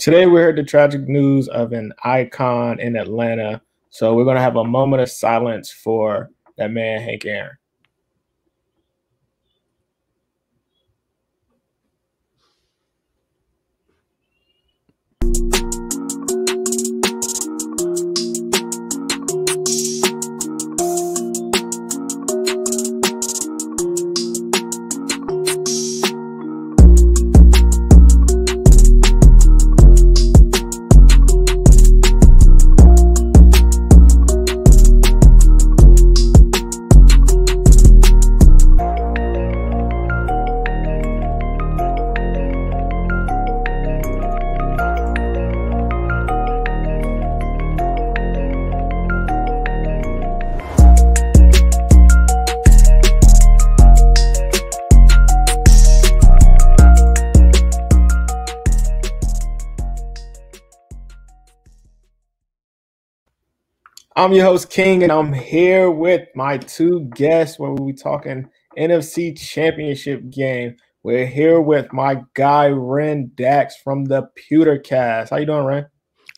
Today we heard the tragic news of an icon in Atlanta. So we're going to have a moment of silence for that man, Hank Aaron. I'm your host, King, and I'm here with my two guests where we'll be talking NFC Championship game. We're here with my guy, Ren Dax from the Pewtercast. How you doing, Ren?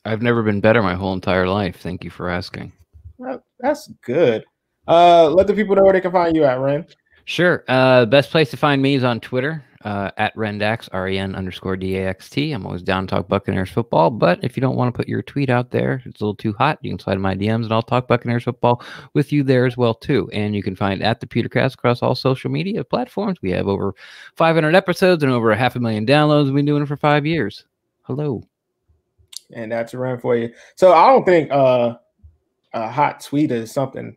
I've never been better my whole entire life. Thank you for asking. That's good. Let the people know where they can find you at, Ren. Sure. Best place to find me is on Twitter, at Rendax, REN_DAXT. I'm always down to talk Buccaneers football, but if you don't want to put your tweet out there, it's a little too hot, you can slide in my DMs and I'll talk Buccaneers football with you there as well, too. And you can find at the Pewtercast across all social media platforms. We have over 500 episodes and over 500,000 downloads. We've been doing it for 5 years. Hello. And that's a Ren for you. So I don't think a hot tweet is something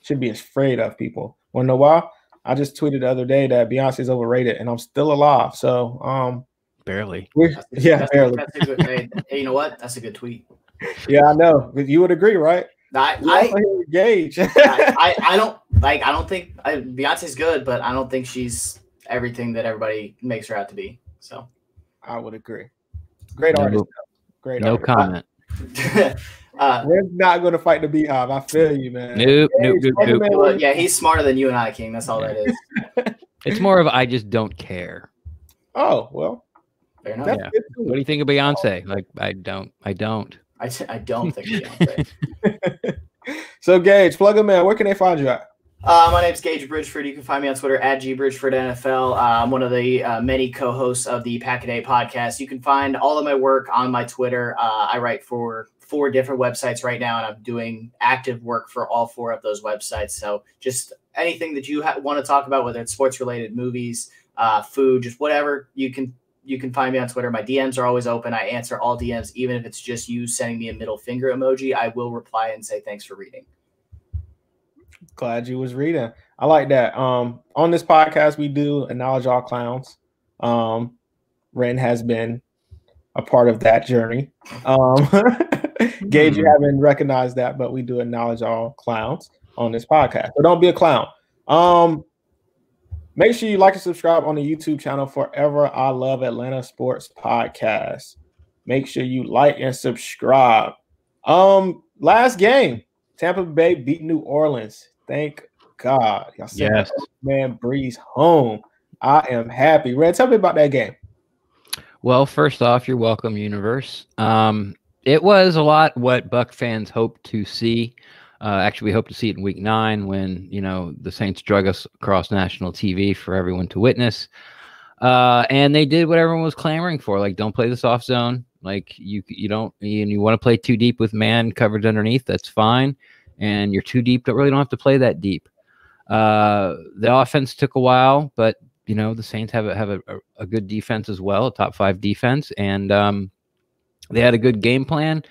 should be afraid of people. Want to know why? I just tweeted the other day that Beyonce's overrated, and I'm still alive. So, barely. Barely. That's a good. Hey, you know what? That's a good tweet. Yeah, I know. You would agree, right? I Gage. I don't think Beyonce's good, but I don't think she's everything that everybody makes her out to be. So, I would agree. Great artist. Great. No comment. We're not going to fight the Beehive. I feel you, man. Nope. Well, yeah, he's smarter than you and I, King. That's all that is. It's more of I just don't care. Oh, well. Fair enough. Yeah. What do you think of Beyonce? Like, I don't. I don't think Beyonce. So, Gage, plug them in. Where can they find you at? My name's Gage Bridgeford. You can find me on Twitter at GBridgefordNFL. I'm one of the many co-hosts of the Pack-A-Day podcast. You can find all of my work on my Twitter. I write for 4 different websites right now, and I'm doing active work for all 4 of those websites. So just anything that you want to talk about, whether it's sports-related, movies, food, just whatever, you can find me on Twitter. My DMs are always open. I answer all DMs, even if it's just you sending me a middle finger emoji. I will reply and say thanks for reading. Glad you was reading. I like that. On this podcast, we do acknowledge all clowns. Ren has been a part of that journey. Gage, you haven't recognized that, but we do acknowledge all clowns on this podcast. So don't be a clown. Make sure you like and subscribe on the YouTube channel, Forever I Love Atlanta Sports Podcast. Make sure you like and subscribe. Last game, Tampa Bay beat New Orleans. Thank God. Y'all sent Yes. man Breeze home. I am happy. Red, tell me about that game. Well, first off, you're welcome, universe. It was a lot what Buck fans hoped to see. Actually, we hope to see it in Week 9 when, the Saints drug us across national TV for everyone to witness. And they did what everyone was clamoring for. Like, don't play the soft zone. Like, you want to play too deep with man coverage underneath. That's fine. And you're too deep. Don't have to play that deep. The offense took a while, but the Saints have a good defense as well, a top 5 defense, and they had a good game plan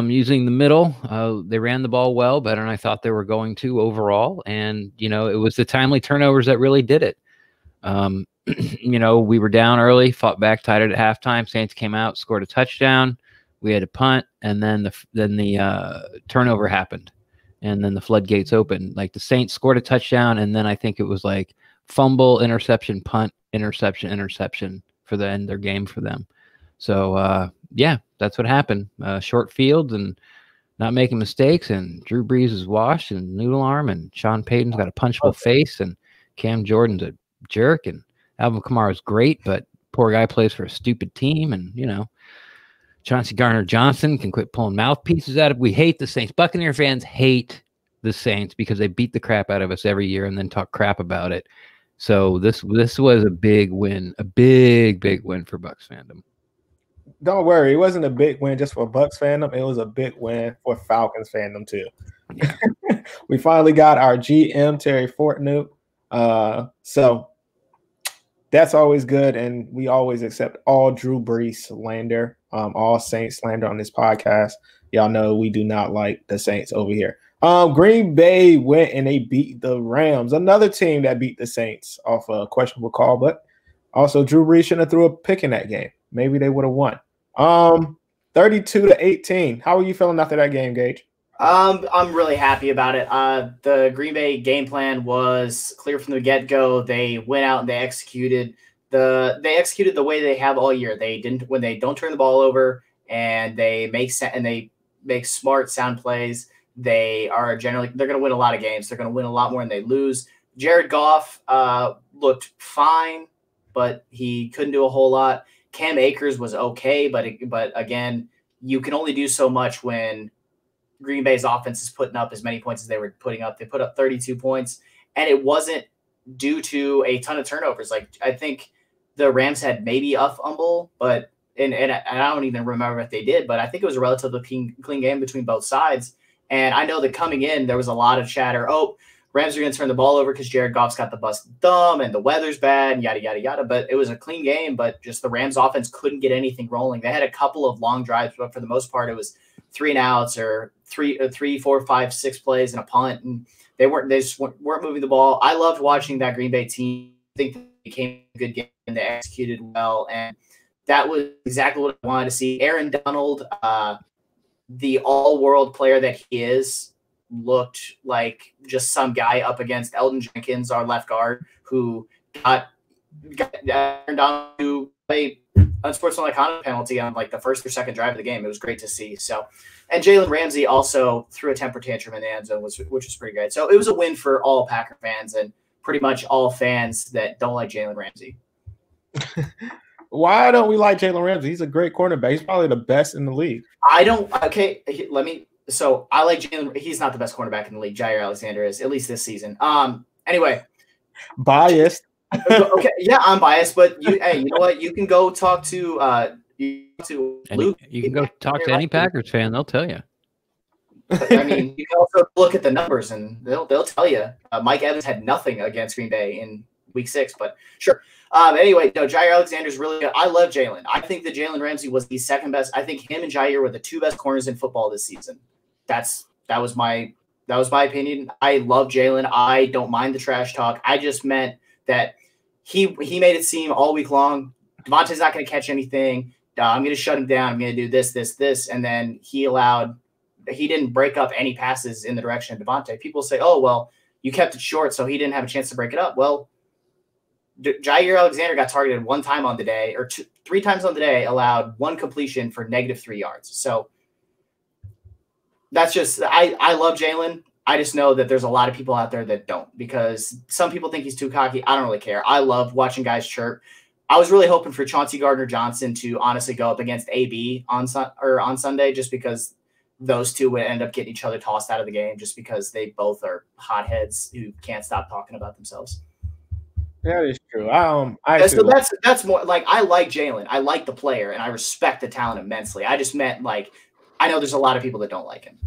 using the middle. They ran the ball well, better than I thought they were going to overall, and it was the timely turnovers that really did it. We were down early, fought back, tied it at halftime. Saints came out, scored a touchdown. We had a punt, and then the turnover happened, and then the floodgates opened. Like the Saints scored a touchdown, and then I think it was like fumble, interception, punt, interception for the end of their game for them. So yeah, that's what happened. Short field and not making mistakes, and Drew Brees is washed and noodle arm, and Sean Payton's got a punchable face, and Cam Jordan's a jerk, and Alvin Kamara's great, but poor guy plays for a stupid team, and Chauncey Gardner-Johnson can quit pulling mouthpieces out of. We hate the Saints. Buccaneer fans hate the Saints because they beat the crap out of us every year and then talk crap about it. So this was a big win, a big win for Bucs fandom. Don't worry, it wasn't a big win just for Bucs fandom. It was a big win for Falcons fandom too. Yeah. We finally got our GM Terry Fortnite. So that's always good, and we always accept all Drew Brees slander, all Saints slander on this podcast. Y'all know we do not like the Saints over here. Green Bay went and they beat the Rams, another team that beat the Saints off a questionable call, but also Drew Brees shouldn't have threw a pick in that game. Maybe they would have won. 32-18. How are you feeling after that game, Gage? I'm really happy about it. The Green Bay game plan was clear from the get-go. They went out and they executed the way they have all year. When they don't turn the ball over and they make smart sound plays. They're going to win a lot of games. They're going to win a lot more than they lose. Jared Goff looked fine, but he couldn't do a whole lot. Cam Akers was okay, but again, you can only do so much when Green Bay's offense is putting up as many points as they were putting up. They put up 32 points, and it wasn't due to a ton of turnovers. Like, I think the Rams had maybe a fumble, but and I don't even remember if they did, but I think it was a relatively clean game between both sides. And I know that coming in, there was a lot of chatter. Oh, Rams are going to turn the ball over because Jared Goff's got the busted thumb and the weather's bad and yada, yada, yada. But it was a clean game, but just the Rams offense couldn't get anything rolling. They had a couple of long drives, but for the most part, it was 3 and outs or 3, 4, 5, 6 plays and a punt. And they just weren't moving the ball. I loved watching that Green Bay team. I think they became a good game and they executed well. And that was exactly what I wanted to see. Aaron Donald, the all-world player that he is, looked like just some guy up against Elton Jenkins, our left guard, who got Aaron Donald to play unsportsmanlike conduct penalty on like the first or second drive of the game. It was great to see. So, and Jalen Ramsey also threw a temper tantrum in the end zone, which was pretty good. So it was a win for all Packer fans and pretty much all fans that don't like Jalen Ramsey. Why don't we like Jalen Ramsey? He's a great cornerback. He's probably the best in the league. So I like Jalen. He's not the best cornerback in the league. Jair Alexander is, at least this season. Anyway. Biased. Okay, yeah, I'm biased, but you know what? You can go talk to Luke. You can go talk to any Packers fan. They'll tell you. I mean, you can also look at the numbers, and they'll tell you. Mike Evans had nothing against Green Bay in Week 6, but sure. Anyway, no, Jair Alexander's really good. I love Jalen. I think that Jalen Ramsey was the second best. I think him and Jair were the 2 best corners in football this season. That was my opinion. I love Jalen. I don't mind the trash talk. I just meant that he made it seem all week long, Devontae's not going to catch anything. I'm going to shut him down. I'm going to do this. And then he didn't break up any passes in the direction of Devontae. People say, oh, well, you kept it short, so he didn't have a chance to break it up. Well, Jair Alexander got targeted 1 time on the day, or 3 times on the day, allowed 1 completion for -3 yards. So that's just, I love Jalen. I just know that there's a lot of people out there that don't, because some people think he's too cocky. I don't really care. I love watching guys chirp. I was really hoping for Chauncey Gardner-Johnson to honestly go up against AB on Sunday, just because those two would end up getting each other tossed out of the game, just because they both are hotheads who can't stop talking about themselves. That is true. So that's more like, I like Jalen. I like the player, and I respect the talent immensely. I just meant, like, I know there's a lot of people that don't like him.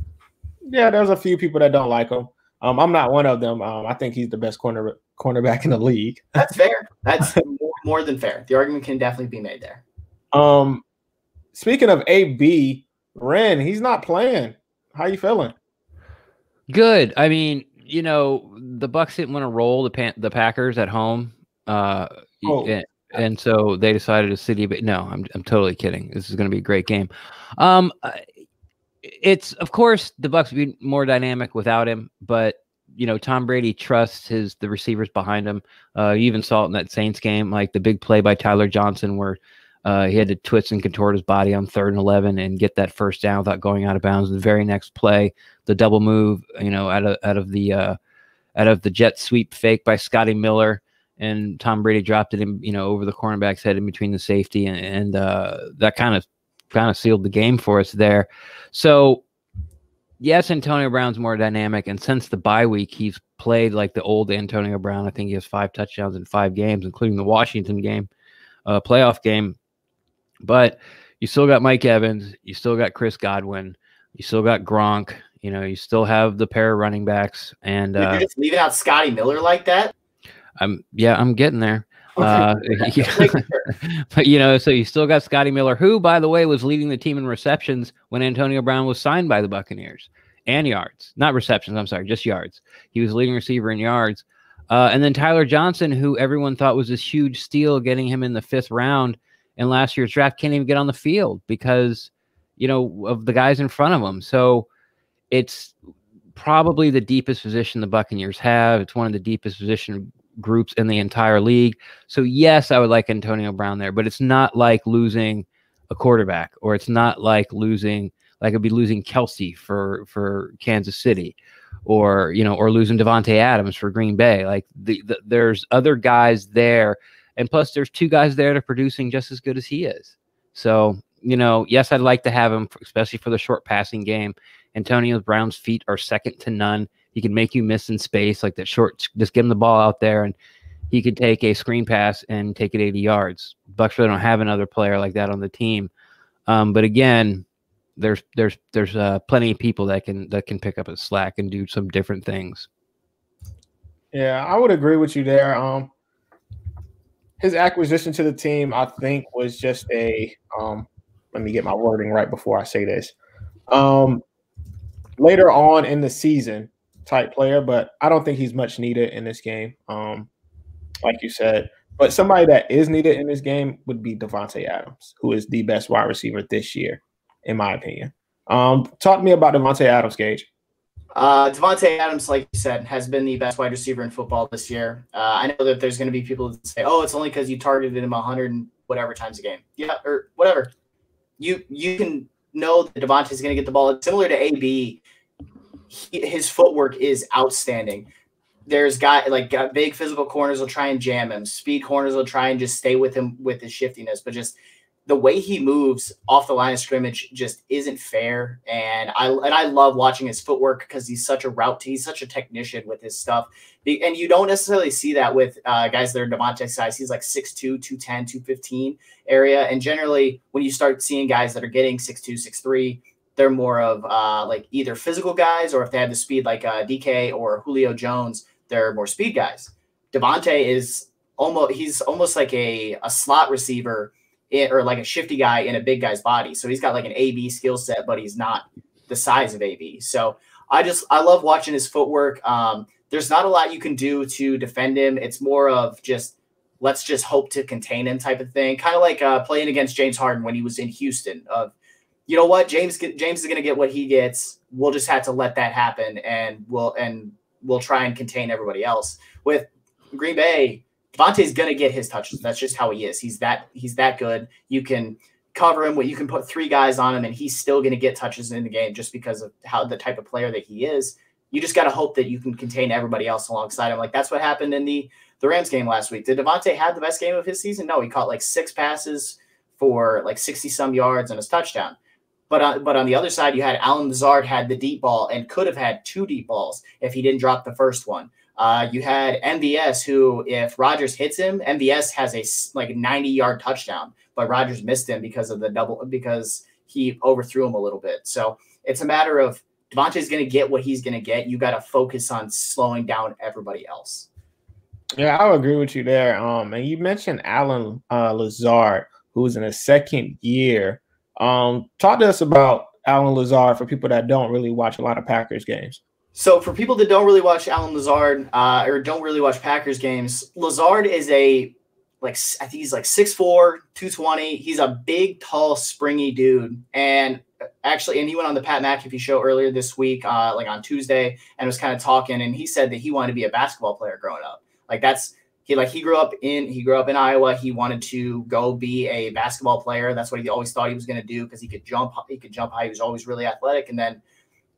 Yeah, there's a few people that don't like him. I'm not one of them. I think he's the best cornerback in the league. That's fair. That's more than fair. The argument can definitely be made there. Speaking of AB, Ren, he's not playing. How you feeling? Good. I mean, you know, the Bucs didn't want to roll the Packers at home, and so they decided to city. But no, I'm totally kidding. This is going to be a great game. It's, of course, the Bucs would be more dynamic without him, but you know, Tom Brady trusts the receivers behind him. You even saw it in that Saints game, like the big play by Tyler Johnson where he had to twist and contort his body on 3rd and 11 and get that first down without going out of bounds. The very next play, the double move, you know, out of the jet sweep fake by Scotty Miller, and Tom Brady dropped it in, you know, over the cornerback's head in between the safety, and that kind of kind of sealed the game for us there. So yes, Antonio Brown's more dynamic, and since the bye week, he's played like the old Antonio Brown. I think he has 5 touchdowns in 5 games, including the Washington game, playoff game. But you still got Mike Evans, you still got Chris Godwin, you still got Gronk. You know, you still have the pair of running backs, and you're just leaving out Scotty Miller like that. I'm getting there. But you know, so you still got Scotty Miller, who, by the way, was leading the team in receptions when Antonio Brown was signed by the Buccaneers, and yards, not receptions. I'm sorry, just yards. He was leading receiver in yards. And then Tyler Johnson, who everyone thought was this huge steal, getting him in the 5th round in last year's draft, can't even get on the field because, you know, of the guys in front of him. So it's probably the deepest position the Buccaneers have. It's one of the deepest position groups in the entire league. So yes, I would like Antonio Brown there, but it's not like losing a quarterback, or it's not like losing, like it'd be losing Kelsey for Kansas City, or, you know, or losing Devante Adams for Green Bay. Like there's other guys there. And plus there's 2 guys there that are producing just as good as he is. So, you know, yes, I'd like to have him, especially for the short passing game. Antonio Brown's feet are second to none. He can make you miss in space, like that short, just give him the ball out there, and he could take a screen pass and take it 80 yards. Bucs really don't have another player like that on the team. But again, there's plenty of people that can pick up his slack and do some different things. Yeah, I would agree with you there. His acquisition to the team, I think, was just a let me get my wording right before I say this. Later on in the season type player, but I don't think he's much needed in this game, like you said. But somebody that is needed in this game would be Davonte Adams, who is the best wide receiver this year, in my opinion. Talk to me about Davonte Adams, Gage. Devante Adams, like you said, has been the best wide receiver in football this year. I know that there's going to be people that say, "Oh, it's only because you targeted him 100 and whatever times a game." Yeah, or whatever. You can know that Devontae is going to get the ball. It's similar to AB. His footwork is outstanding. There's big physical corners will try and jam him. Speed corners will try and just stay with him with his shiftiness, but just the way he moves off the line of scrimmage just isn't fair. And I love watching his footwork because he's such a technician with his stuff. And you don't necessarily see that with guys that are Devontae size. He's like 6'2", 210, 215 area. And generally when you start seeing guys that are getting 6'2", 6'3", they're more of like either physical guys, or if they have the speed like DK or Julio Jones, they're more speed guys. Devontae is almost like a slot receiver, or like a shifty guy in a big guy's body. So he's got like an AB skill set, but he's not the size of AB. So I love watching his footwork. There's not a lot you can do to defend him. It's more of just, let's just hope to contain him type of thing. Kind of like playing against James Harden when he was in Houston. You know what? James is going to get what he gets. We'll just have to let that happen, and we'll try and contain everybody else. With Green Bay, Devontae's going to get his touches. That's just how he is. He's that good. You can cover him. You can put 3 guys on him, and he's still going to get touches in the game just because of how the type of player that he is. You just got to hope that you can contain everybody else alongside him. Like that's what happened in the Rams game last week. Did Devontae have the best game of his season? No, he caught like 6 passes for like 60-some yards and his touchdown. But on the other side, you had Allen Lazard had the deep ball and could have had 2 deep balls if he didn't drop the first one. You had MVS, who if Rodgers hits him, MVS has a like 90-yard touchdown, but Rodgers missed him because he overthrew him a little bit. So it's a matter of Devontae's going to get what he's going to get. You got to focus on slowing down everybody else. Yeah, I would agree with you there. And you mentioned Allen Lazard, who's in his 2nd year. Talk to us about Allen Lazard for people that don't really watch a lot of Packers games. So for people that don't really watch Allen Lazard or don't really watch Packers games, Lazard is I think he's like 6'4", 220. He's a big, tall, springy dude. And he went on the Pat McAfee show earlier this week, like on Tuesday, and was kind of talking. And he said that he wanted to be a basketball player growing up. He grew up in Iowa. He wanted to go be a basketball player. That's what he always thought he was going to do because he could jump high. He was always really athletic. And then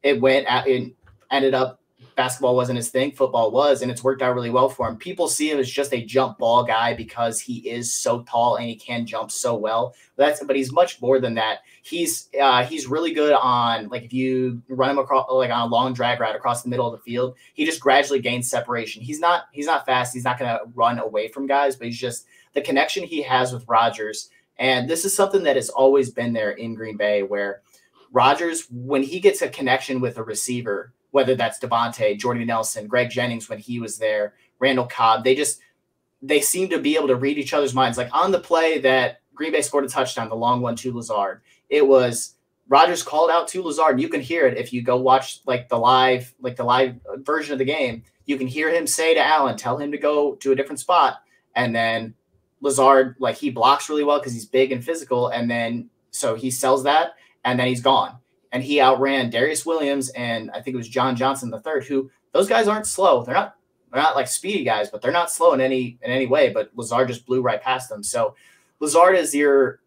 it ended up basketball wasn't his thing, football was, and it's worked out really well for him. People see him as just a jump ball guy because he is so tall and he can jump so well. But he's much more than that. He's really good on, like, if you run him across, like, on a long drag route across the middle of the field, he just gradually gains separation. He's not fast. He's not going to run away from guys, but he's just the connection he has with Rodgers. And this is something that has always been there in Green Bay, where Rodgers, when he gets a connection with a receiver, whether that's Devante, Jordy Nelson, Greg Jennings when he was there, Randall Cobb, they seem to be able to read each other's minds. Like on the play that Green Bay scored a touchdown, the long one to Lazar, it was Rodgers called out to Lazar, and you can hear it if you go watch the live version of the game. You can hear him say to Allen, tell him to go to a different spot, and then Lazard, like, he blocks really well because he's big and physical, and then so he sells that, and then he's gone. And he outran Darius Williams and I think it was John Johnson III, who those guys aren't slow. They're not like speedy guys, but they're not slow in any way. But Lazard just blew right past them. So Lazard is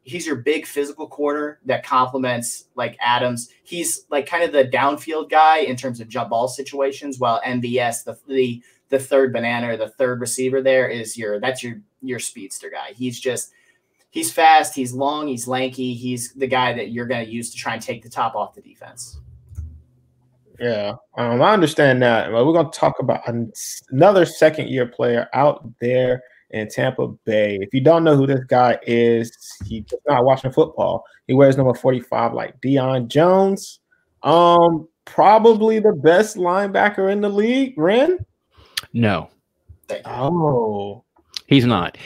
he's your big physical corner that complements like Adams. He's like kind of the downfield guy in terms of jump ball situations, while MVS, the third banana or the third receiver there is your speedster guy. He's fast, he's long, he's lanky. He's the guy that you're going to use to try and take the top off the defense. Yeah, I understand that. We're going to talk about another second-year player out there in Tampa Bay. If you don't know who this guy is, he's not watching football. He wears number 45 like Deion Jones. Probably the best linebacker in the league, Ren? No. Oh. He's not.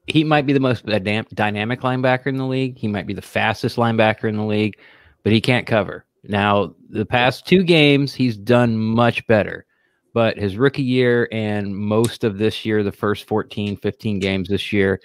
He might be the most dynamic linebacker in the league. He might be the fastest linebacker in the league, but he can't cover. Now, the past 2 games, he's done much better. But his rookie year and most of this year, the first 14, 15 games this year,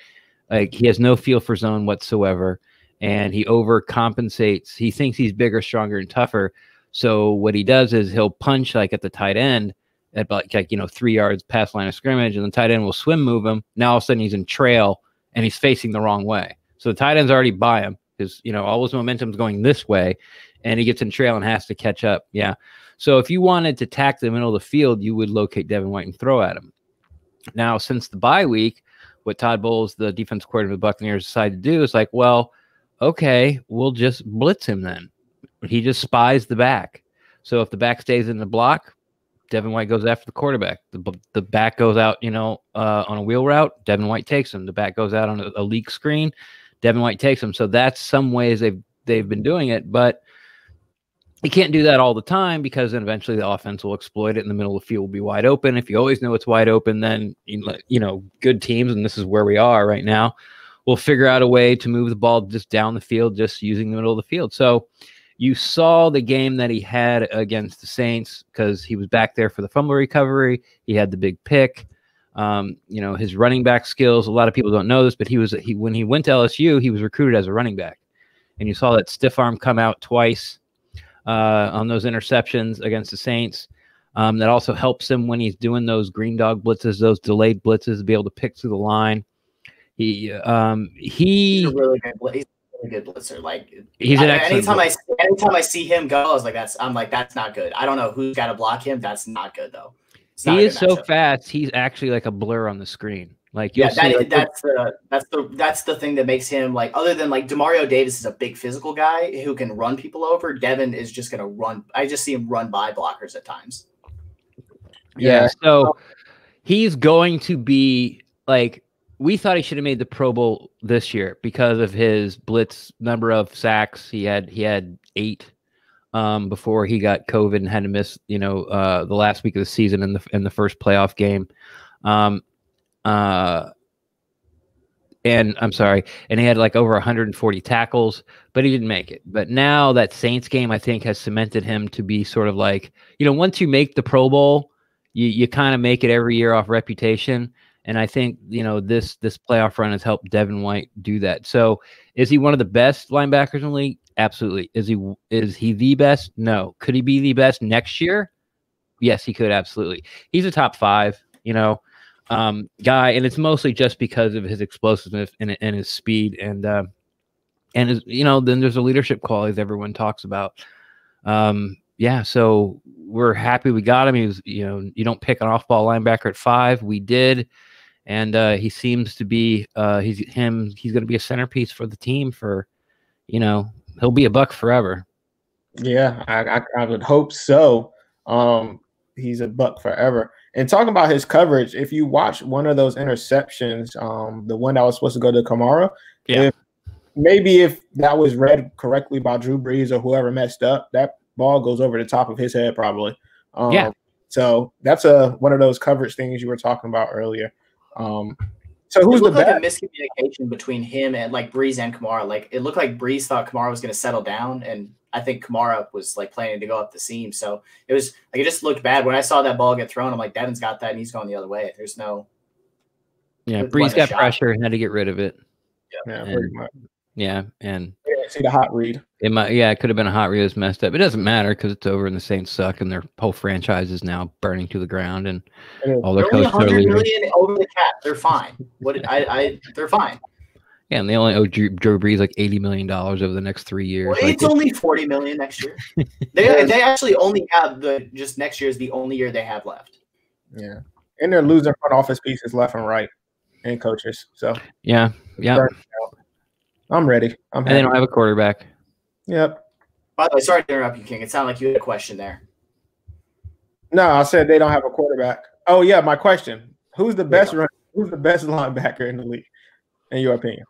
like, he has no feel for zone whatsoever, and he overcompensates. He thinks he's bigger, stronger, and tougher. So what he does is he'll punch like at the tight end at about 3 yards past line of scrimmage, and the tight end will swim move him. Now all of a sudden he's in trail and he's facing the wrong way. So the tight end's already by him because all his momentum's going this way, and he gets in trail and has to catch up. Yeah. So if you wanted to tack the middle of the field, you would locate Devin White and throw at him. Now, since the bye week, what Todd Bowles, the defensive coordinator of the Buccaneers, decided to do is like, well, okay, we'll just blitz him then. He just spies the back. So if the back stays in the block, Devin White goes after the quarterback. The back goes out, on a wheel route. Devin White takes him. The back goes out on a leak screen. Devin White takes him. So that's some ways they've been doing it, but you can't do that all the time because then eventually the offense will exploit it and the middle of the field will be wide open. If you always know it's wide open, then good teams, and this is where we are right now, will figure out a way to move the ball just down the field, just using the middle of the field. So you saw the game that he had against the Saints because he was back there for the fumble recovery. He had the big pick. His running back skills. A lot of people don't know this, but when he went to LSU, he was recruited as a running back, and you saw that stiff arm come out twice on those interceptions against the Saints. That also helps him when he's doing those green dog blitzes, those delayed blitzes, to be able to pick through the line. He's a really good blitzer. Like, he's an excellent. Anytime I see him go, I'm like, that's not good. I don't know who's got to block him. That's not good though. He is so fast. He's actually like a blur on the screen. Like, that's the thing that makes him, like, other than like Demario Davis is a big physical guy who can run people over. Devin is just going to run. I just see him run by blockers at times. Yeah. So he's going to be like, we thought he should have made the Pro Bowl this year because of his blitz number of sacks. He had 8 before he got COVID and had to miss, the last week of the season in the first playoff game. And I'm sorry, and he had like over 140 tackles, but he didn't make it. But now that Saints game, I think, has cemented him to be sort of like, once you make the Pro Bowl, you kind of make it every year off reputation. And I think, this playoff run has helped Devin White do that. So is he one of the best linebackers in the league? Absolutely. Is he the best? No. Could he be the best next year? Yes, he could. Absolutely. He's a top 5, guy. And it's mostly just because of his explosiveness and his speed. And his, then there's the leadership qualities everyone talks about. yeah, so we're happy we got him. He was, you don't pick an off-ball linebacker at 5. We did, and he seems to be he's going to be a centerpiece for the team for, he'll be a Buck forever. Yeah, I would hope so. He's a Buck forever. And talking about his coverage, if you watch one of those interceptions, the one that was supposed to go to Kamara, if that was read correctly by Drew Brees or whoever messed up, that ball goes over the top of his head probably. So that's one of those coverage things you were talking about earlier. So who's the best? Like a miscommunication between him and like Brees and Kamara. Like it looked like Brees thought Kamara was going to settle down, and I think Kamara was like planning to go up the seam. So it was like it just looked bad when I saw that ball get thrown. I'm like, Devin's got that, and he's going the other way. There's no. Yeah, Brees got pressure and had to get rid of it. Yeah, and see the hot read. It could have been a hot read. It was messed up. It doesn't matter because it's over and the Saints suck and their whole franchise is now burning to the ground and all their coaches are leaving. $100 million over the cap. They're fine. They're fine. Yeah, and they only owe Drew Brees like $80 million over the next 3 years. Well, it's only $40 million next year. They actually only have just next year is the only year they have left. Yeah, and they're losing front office pieces left and right, and coaches. So yeah. I'm ready. And they don't have a quarterback. Yep. By the way, sorry to interrupt you, King. It sounded like you had a question there. No, I said they don't have a quarterback. Oh yeah, my question: Who's the best linebacker in the league, in your opinion?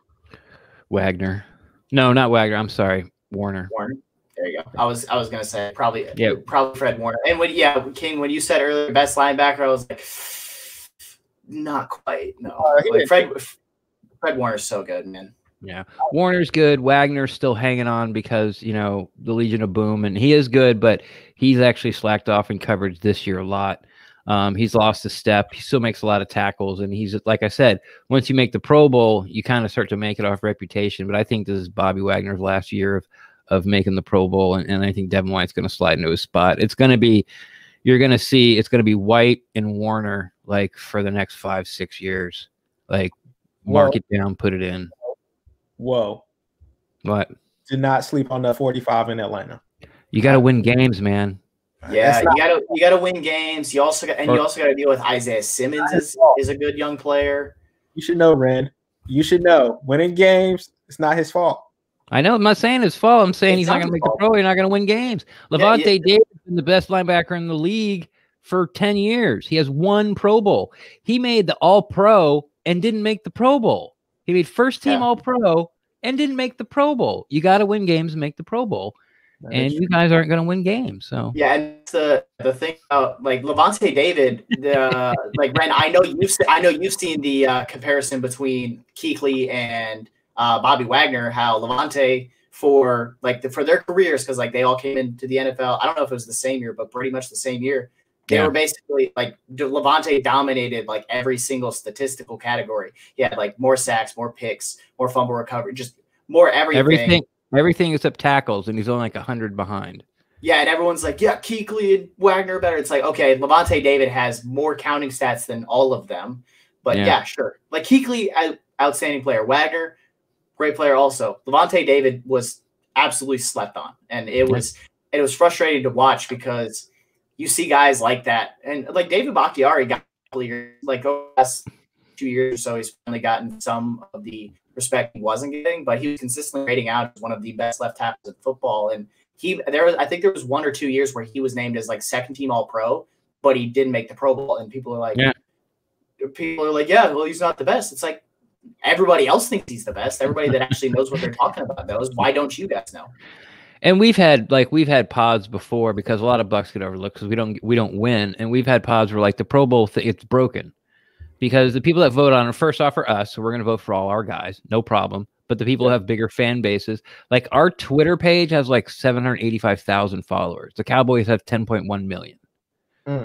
Wagner. No, not Wagner. I'm sorry, Warner. There you go. I was gonna say probably Fred Warner. And King, when you said earlier best linebacker, I was like, not quite. No, Fred Warner's so good, man. Yeah, Warner's good. Wagner's still hanging on because, the Legion of Boom, and he is good, but he's actually slacked off in coverage this year a lot. He's lost a step. He still makes a lot of tackles, and he's, like I said, once you make the Pro Bowl, you kind of start to make it off reputation. But I think this is Bobby Wagner's last year of making the Pro Bowl, and I think Devin White's going to slide into his spot. It's going to be, you're going to see, it's going to be White and Warner like for the next 5-6 years. Like, mark it down, put it in. Whoa. What? Do not sleep on the 45 in Atlanta. You got to win games, man. Yeah, you got to win games. You also got to deal with Isaiah Simmons is a good young player. You should know, Ren. You should know. Winning games, it's not his fault. I know. I'm not saying his fault. I'm saying he's not going to make the Pro. You're not going to win games. Davonte Adams has been the best linebacker in the league for 10 years. He has one Pro Bowl. He made the All-Pro and didn't make the Pro Bowl. He made first team All-Pro and didn't make the Pro Bowl. You got to win games and make the Pro Bowl. And you guys aren't going to win games. So and the thing about like Devante David, like Ren, I know you've seen the comparison between Kuechly and Bobby Wagner. How Devante for their careers, because like they all came into the NFL. I don't know if it was the same year, but pretty much the same year. They were basically like Devante dominated like every single statistical category. He had like more sacks, more picks, more fumble recovery, just more everything. Everything except tackles, and he's only like 100 behind. Yeah, and everyone's like, Kuechly and Wagner are better. It's like, okay, Devante David has more counting stats than all of them. But sure. Like Kuechly, outstanding player. Wagner, great player also. Devante David was absolutely slept on. And it was frustrating to watch because you see guys like that. And like David Bakhtiari got like over the last 2 years or so, he's finally gotten some of the respect he wasn't getting, but he was consistently rating out as one of the best left tackles in football. And I think there was 1 or 2 years where he was named as like second team All-Pro, but he didn't make the Pro Bowl. And people are like, well, he's not the best. It's like everybody else thinks he's the best. Everybody that actually knows what they're talking about knows. Why don't you guys know? And we've had pods before because a lot of Bucks get overlooked because we don't win, and we've had pods where like the Pro Bowl it's broken. Because the people that vote on it, first off, are us, so we're going to vote for all our guys, no problem. But the people who have bigger fan bases, like our Twitter page has like 785,000 followers. The Cowboys have 10.1 million.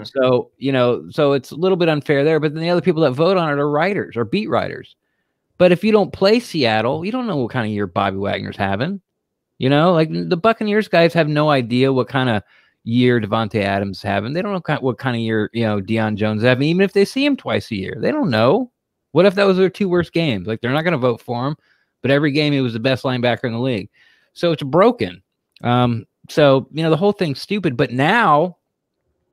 So, so it's a little bit unfair there. But then the other people that vote on it are writers or beat writers. But if you don't play Seattle, you don't know what kind of year Bobby Wagner's having. Like the Buccaneers guys have no idea what kind of year Davonte Adams having. They don't know what kind of year, Deion Jones having, even if they see him twice a year. They don't know. What if that was their 2 worst games? Like, they're not going to vote for him, but every game he was the best linebacker in the league. So it's broken. So, the whole thing's stupid. But now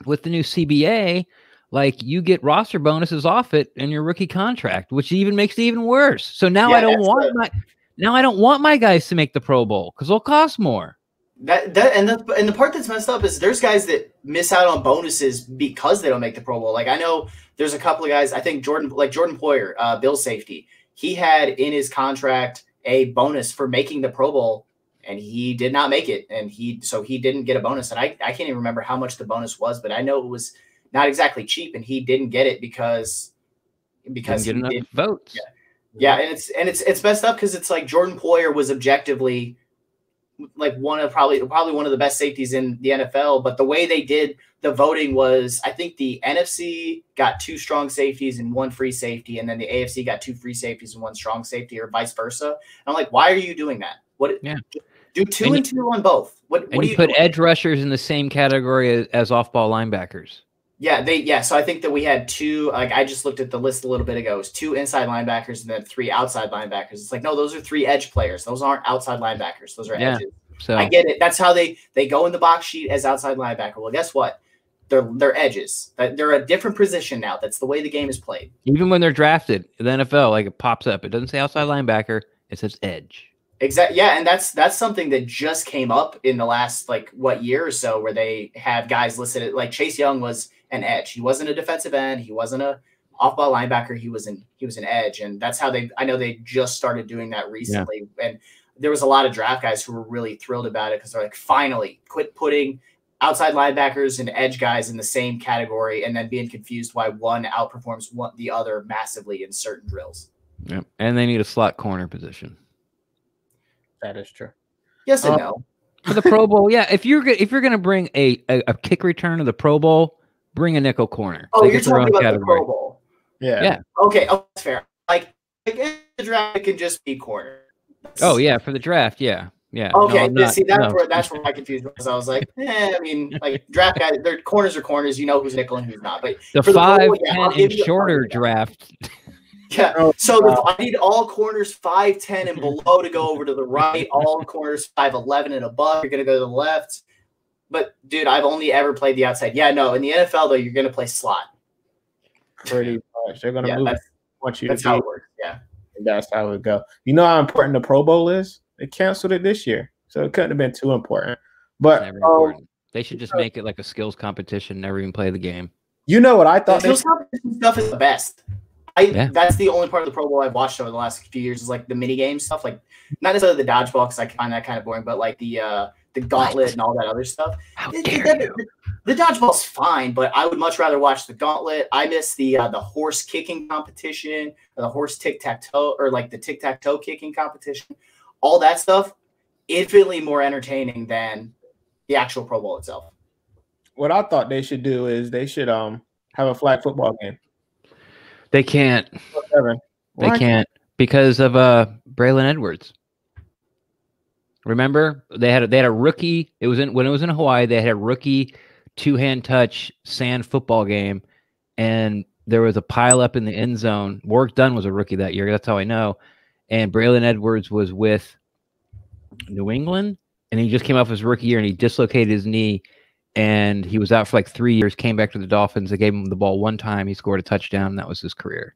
with the new CBA, like you get roster bonuses off it in your rookie contract, which even makes it even worse. So now I don't want my guys to make the Pro Bowl because they'll cost more. And the part that's messed up is there's guys that miss out on bonuses because they don't make the Pro Bowl. Like I know there's a couple of guys. I think Jordan Poyer, Bill's safety, he had in his contract a bonus for making the Pro Bowl, and he did not make it, and he didn't get a bonus. And I can't even remember how much the bonus was, but I know it was not exactly cheap, and he didn't get it because didn't get enough votes. Yeah, and it's messed up because it's like Jordan Poyer was objectively like probably one of the best safeties in the NFL, but the way they did the voting was, I think the NFC got 2 strong safeties and 1 free safety, and then the AFC got 2 free safeties and 1 strong safety, or vice versa. And I'm like, why are you doing that? Do 2 and 2 on both. What do you put doing? Edge rushers in the same category as off-ball linebackers? So I think that we had 2, like I just looked at the list a little bit ago. It was 2 inside linebackers and then 3 outside linebackers. It's like, no, those are 3 edge players. Those aren't outside linebackers. Those are edges. So I get it. That's how they go in the box sheet as outside linebacker. Well, guess what? They're edges. They're a different position now. That's the way the game is played. Even when they're drafted in the NFL, like it pops up. It doesn't say outside linebacker. It says edge. Exactly. Yeah, and that's something that just came up in the last year or so, where they have guys listed at, like Chase Young was an edge. He wasn't a defensive end. He wasn't a off-ball linebacker. He was an edge, and that's how I know they just started doing that recently. Yeah. And there was a lot of draft guys who were really thrilled about it because they're like, finally, quit putting outside linebackers and edge guys in the same category and then being confused why one outperforms the other massively in certain drills. Yeah, and they need a slot corner position. That is true. Yes and no. For the Pro Bowl, yeah. If you're gonna bring a kick return to the Pro Bowl, bring a nickel corner. Oh, you're talking about the Pro Bowl. Yeah. Okay. Oh, that's fair. Like in the draft, it can just be corner. Oh yeah, for the draft, yeah. Okay, that's where I confused because I was like, I mean, like draft guys, their corners are corners. You know who's nickel and who's not. But the 5, 10, and shorter draft. Yeah. So I need all corners 5'10" and below to go over to the right. All corners 5'11" and above. You're gonna go to the left. But dude, I've only ever played the outside. Yeah, no. In the NFL though, you're gonna play slot. Pretty much. They're gonna move. That's how it works. Yeah. And that's how it would go. You know how important the Pro Bowl is? They canceled it this year, so it couldn't have been too important. But important. They should just make it like a skills competition. Never even play the game. You know what I thought? Skills competition stuff is the best. That's the only part of the Pro Bowl I've watched over the last few years is like the mini game stuff. Like not necessarily the dodgeball because I find that kind of boring, but like the gauntlet and all that other stuff. The dodgeball's fine, but I would much rather watch the gauntlet. I miss the horse kicking competition, or the horse tic-tac-toe, or like the tic-tac-toe kicking competition. All that stuff, infinitely more entertaining than the actual Pro Bowl itself. What I thought they should do is they should have a flag football game. They can't. They can't because of Braylon Edwards. Remember, they had a rookie. When it was in Hawaii. They had a rookie 2-hand touch sand football game, and there was a pile up in the end zone. Warwick Dunn was a rookie that year. That's how I know. And Braylon Edwards was with New England, and he just came off his rookie year, and he dislocated his knee, and he was out for like 3 years. Came back to the Dolphins. They gave him the ball one time. He scored a touchdown, and that was his career.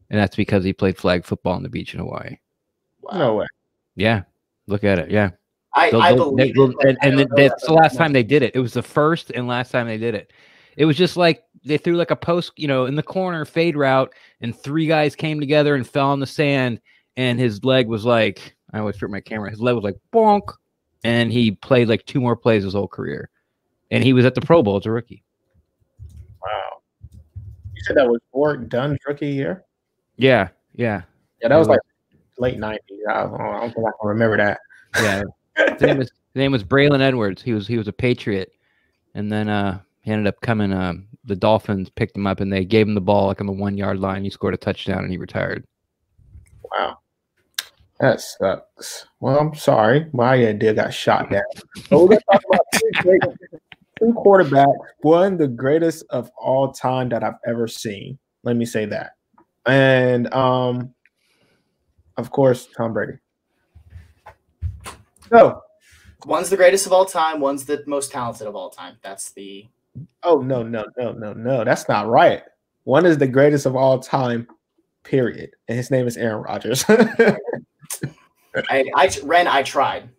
And that's because he played flag football on the beach in Hawaii. Wow. No way. Yeah. Look at it. Yeah. I believe it. And that's the last time they did it. It was the first and last time they did it. It was just like they threw like a post, in the corner fade route, and 3 guys came together and fell on the sand, and his leg was like, I always flip my camera. His leg was like bonk, and he played like 2 more plays his whole career. And he was at the Pro Bowl as a rookie. Wow. You said that was Warwick Dunn's rookie year? Yeah. Yeah, that was like late 90s. I don't think I can remember that. Yeah. His name was Braylon Edwards. He was a Patriot. And then he ended up coming, the Dolphins picked him up, and they gave him the ball like on the 1-yard line. He scored a touchdown, and he retired. Wow. That sucks. Well, I'm sorry. My idea got shot down. So we're going to talk about 2 quarterbacks, one the greatest of all time that I've ever seen. Let me say that. And, of course, Tom Brady. So, One's the greatest of all time. One's the most talented of all time. That's the. Oh no. That's not right. One is the greatest of all time. Period. And his name is Aaron Rodgers. Ren, I tried.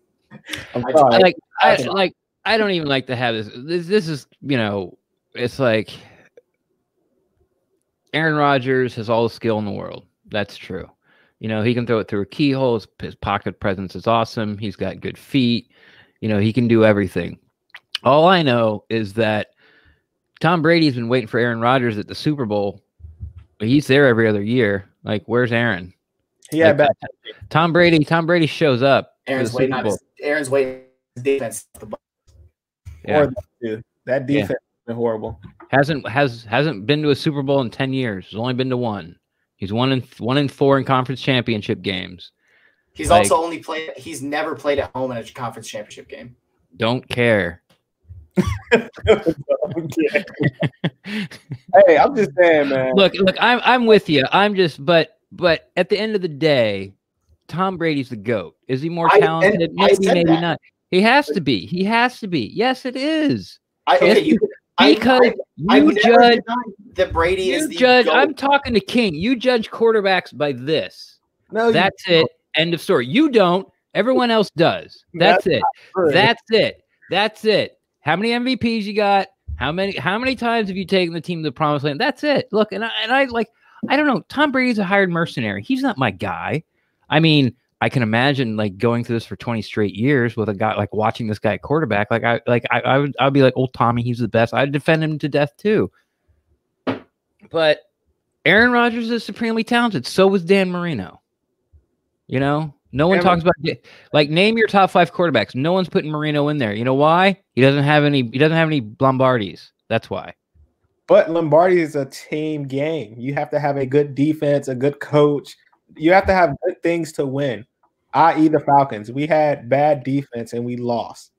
I don't even like to have this. This is, it's like Aaron Rodgers has all the skill in the world. That's true. He can throw it through a keyhole. His pocket presence is awesome. He's got good feet. He can do everything. All I know is that Tom Brady's been waiting for Aaron Rodgers at the Super Bowl. He's there every other year. Like, where's Aaron? Yeah, like, Tom Brady shows up. Aaron's waiting. Aaron's waiting. Defense. Yeah. That defense has been horrible. Hasn't been to a Super Bowl in 10 years. He's only been to one. He's 1-4 in conference championship games. He's also only played. He's never played at home in a conference championship game. Don't care. Hey, I'm just saying, man. Look, I'm with you. But at the end of the day, Tom Brady's the GOAT. Is he more talented? Maybe not. He has to be. Yes, it is. You judge that Brady is the judge. GOAT. I'm talking to King. You judge quarterbacks by this. No, that's it. End of story. You don't. Everyone else does. That's it. That's it. How many MVPs you got? How many times have you taken the team to the promised land? That's it. Look, and I don't know. Tom Brady's a hired mercenary. He's not my guy. I mean, I can imagine going through this for 20 straight years with a guy watching this guy at quarterback. I'd be like, old Tommy, he's the best. I'd defend him to death too. But Aaron Rodgers is supremely talented. So was Dan Marino. No one talks about name your top 5 quarterbacks. No one's putting Marino in there. You know why? He doesn't have any Lombardis. That's why. But Lombardi is a team game. You have to have a good defense, a good coach. You have to have good things to win. I.e. the Falcons. We had bad defense and we lost.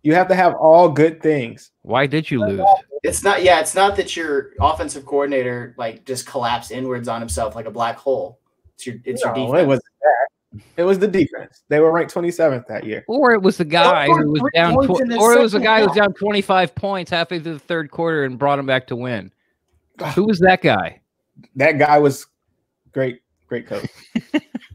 You have to have all good things. Why did you lose? It's not that your offensive coordinator just collapsed inwards on himself like a black hole. It's your defense. It wasn't that. It was the defense. They were ranked 27th that year. Or it was the guy who was down or it was the guy who was down 25 points halfway through the third quarter and brought him back to win. Who was that guy? That guy was great coach.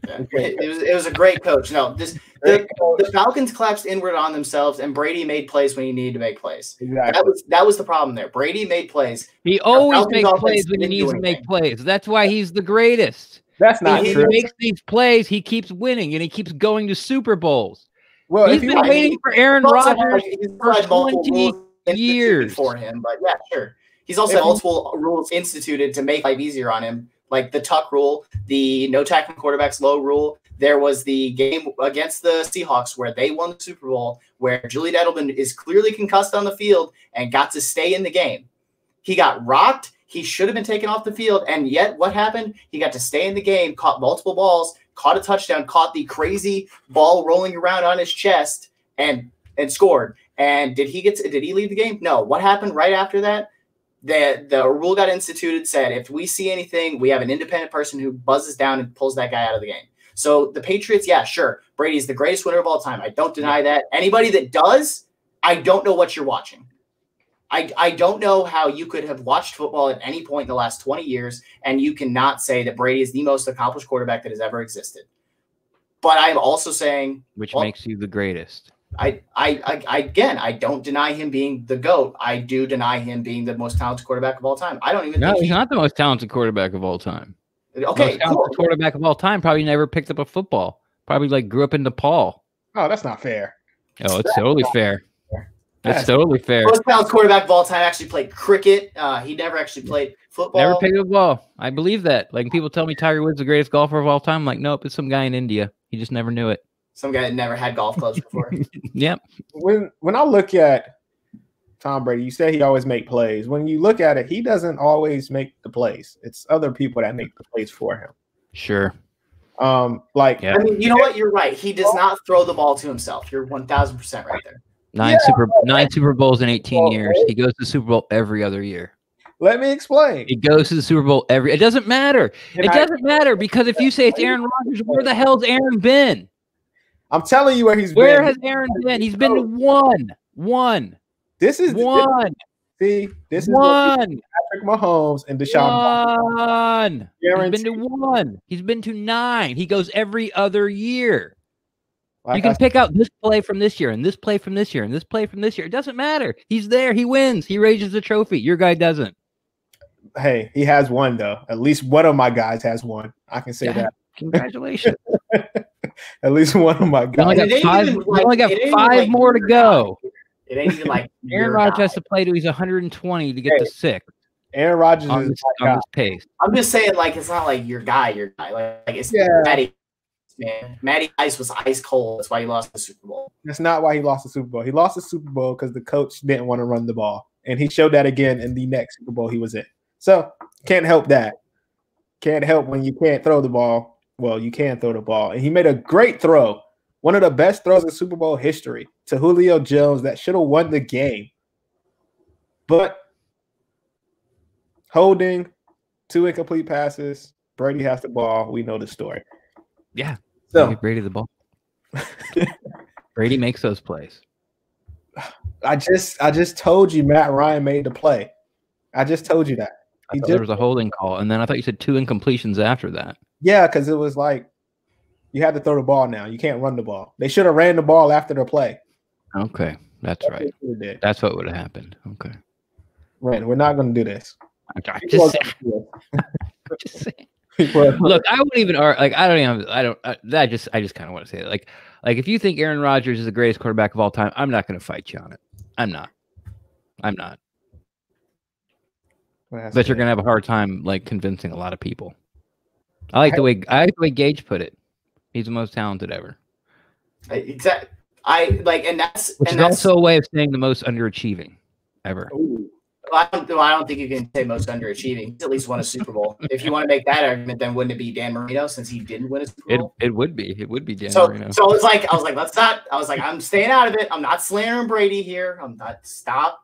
It was a great coach. No, the Falcons collapsed inward on themselves, and Brady made plays when he needed to make plays. Exactly. That was the problem there. Brady made plays. He always makes plays when he needs to make plays. That's why he's the greatest. That's not true. He makes these plays. He keeps winning, and he keeps going to Super Bowls. Well, he's been waiting for Aaron Rodgers for 20 years for him. But yeah, sure. He's also had multiple rules instituted to make life easier on him, like the tuck rule, the no tackling quarterbacks low rule. There was the game against the Seahawks where they won the Super Bowl, where Julian Edelman is clearly concussed on the field and got to stay in the game. He got rocked. He should have been taken off the field. And yet what happened? He got to stay in the game, caught multiple balls, caught a touchdown, caught the crazy ball rolling around on his chest and scored. And did he leave the game? No. What happened right after that? The rule got instituted, said if we see anything, we have an independent person who buzzes down and pulls that guy out of the game. So the Patriots, yeah, sure. Brady's the greatest winner of all time. I don't deny that. Anybody that does, I don't know what you're watching. I don't know how you could have watched football at any point in the last 20 years and you cannot say that Brady is the most accomplished quarterback that has ever existed. But I'm also saying, which makes you the greatest. Again, I don't deny him being the GOAT. I do deny him being the most talented quarterback of all time. I don't even think he's not the most talented quarterback of all time. Okay, most quarterback of all time probably never picked up a football. Probably grew up in Nepal. Oh, that's not fair. Oh, it's totally fair. That's totally fair. Most talented quarterback of all time actually played cricket. He never actually played football. Never picked up a ball. I believe that. Like people tell me Tiger Woods is the greatest golfer of all time. I'm like, nope, it's some guy in India. He just never knew it. Some guy that never had golf clubs before. Yep. When I look at Tom Brady, you say he always make plays. When you look at it, he doesn't always make the plays. It's other people that make the plays for him. Sure. I mean, you know what? You're right. He does not throw the ball to himself. You're 1,000% right there. Nine Super Bowls in 18 years. He goes to the Super Bowl every other year. Let me explain. He goes to the Super Bowl it doesn't matter. It doesn't matter because if you say it's Aaron Rodgers, where the hell's Aaron been? I'm telling you where he's Where been. has Aaron been? He's been to one. This is one. This is one. Patrick Mahomes and Deshaun. One. He's been to one. He's been to 9. He goes every other year. Like you can pick out this play from this year and this play from this year and this play from this year. It doesn't matter. He's there. He wins. He raises the trophy. Your guy doesn't. Hey, he has one, though. At least one of my guys has one. I can say that. Congratulations. At least one of my guys. We only got 5 more to go. It ain't even like Aaron Rodgers has to play to he's 120 to get to 6. Aaron Rodgers on is this pace. I'm just saying, like, it's not like your guy. Like it's Matty. Man, Matty Ice was ice cold. That's why he lost the Super Bowl. That's not why he lost the Super Bowl. He lost the Super Bowl because the coach didn't want to run the ball, and he showed that again in the next Super Bowl he was in. So can't help that. Can't help when you can't throw the ball. Well, you can throw the ball, and he made a great throw, one of the best throws in Super Bowl history to Julio Jones that should have won the game, but holding, 2 incomplete passes. Brady has the ball. We know the story. Yeah. So give Brady the ball. Brady makes those plays. I just told you Matt Ryan made the play. I just told you that. There was a holding call, and then I thought you said 2 incompletions after that. Yeah, because it was like you had to throw the ball now. You can't run the ball. They should have ran the ball after the play. Okay, that's right. That's what would have happened. Okay. Ren, we're not going to do this. Just saying. Look, I wouldn't even like. I just kind of want to say that. Like if you think Aaron Rodgers is the greatest quarterback of all time, I'm not going to fight you on it. I'm not. But you're going to have a hard time like convincing a lot of people. I like the way Gage put it. He's the most talented ever. Exactly. And that's also a way of saying the most underachieving ever. Ooh. I don't think you can say most underachieving. He's at least won a Super Bowl. If you want to make that argument, then wouldn't it be Dan Marino since he didn't win a Super Bowl? It would be. It would be Dan Marino. So I was like, let's not. I was like, I'm staying out of it. I'm not slandering Brady here. I'm not. Stop.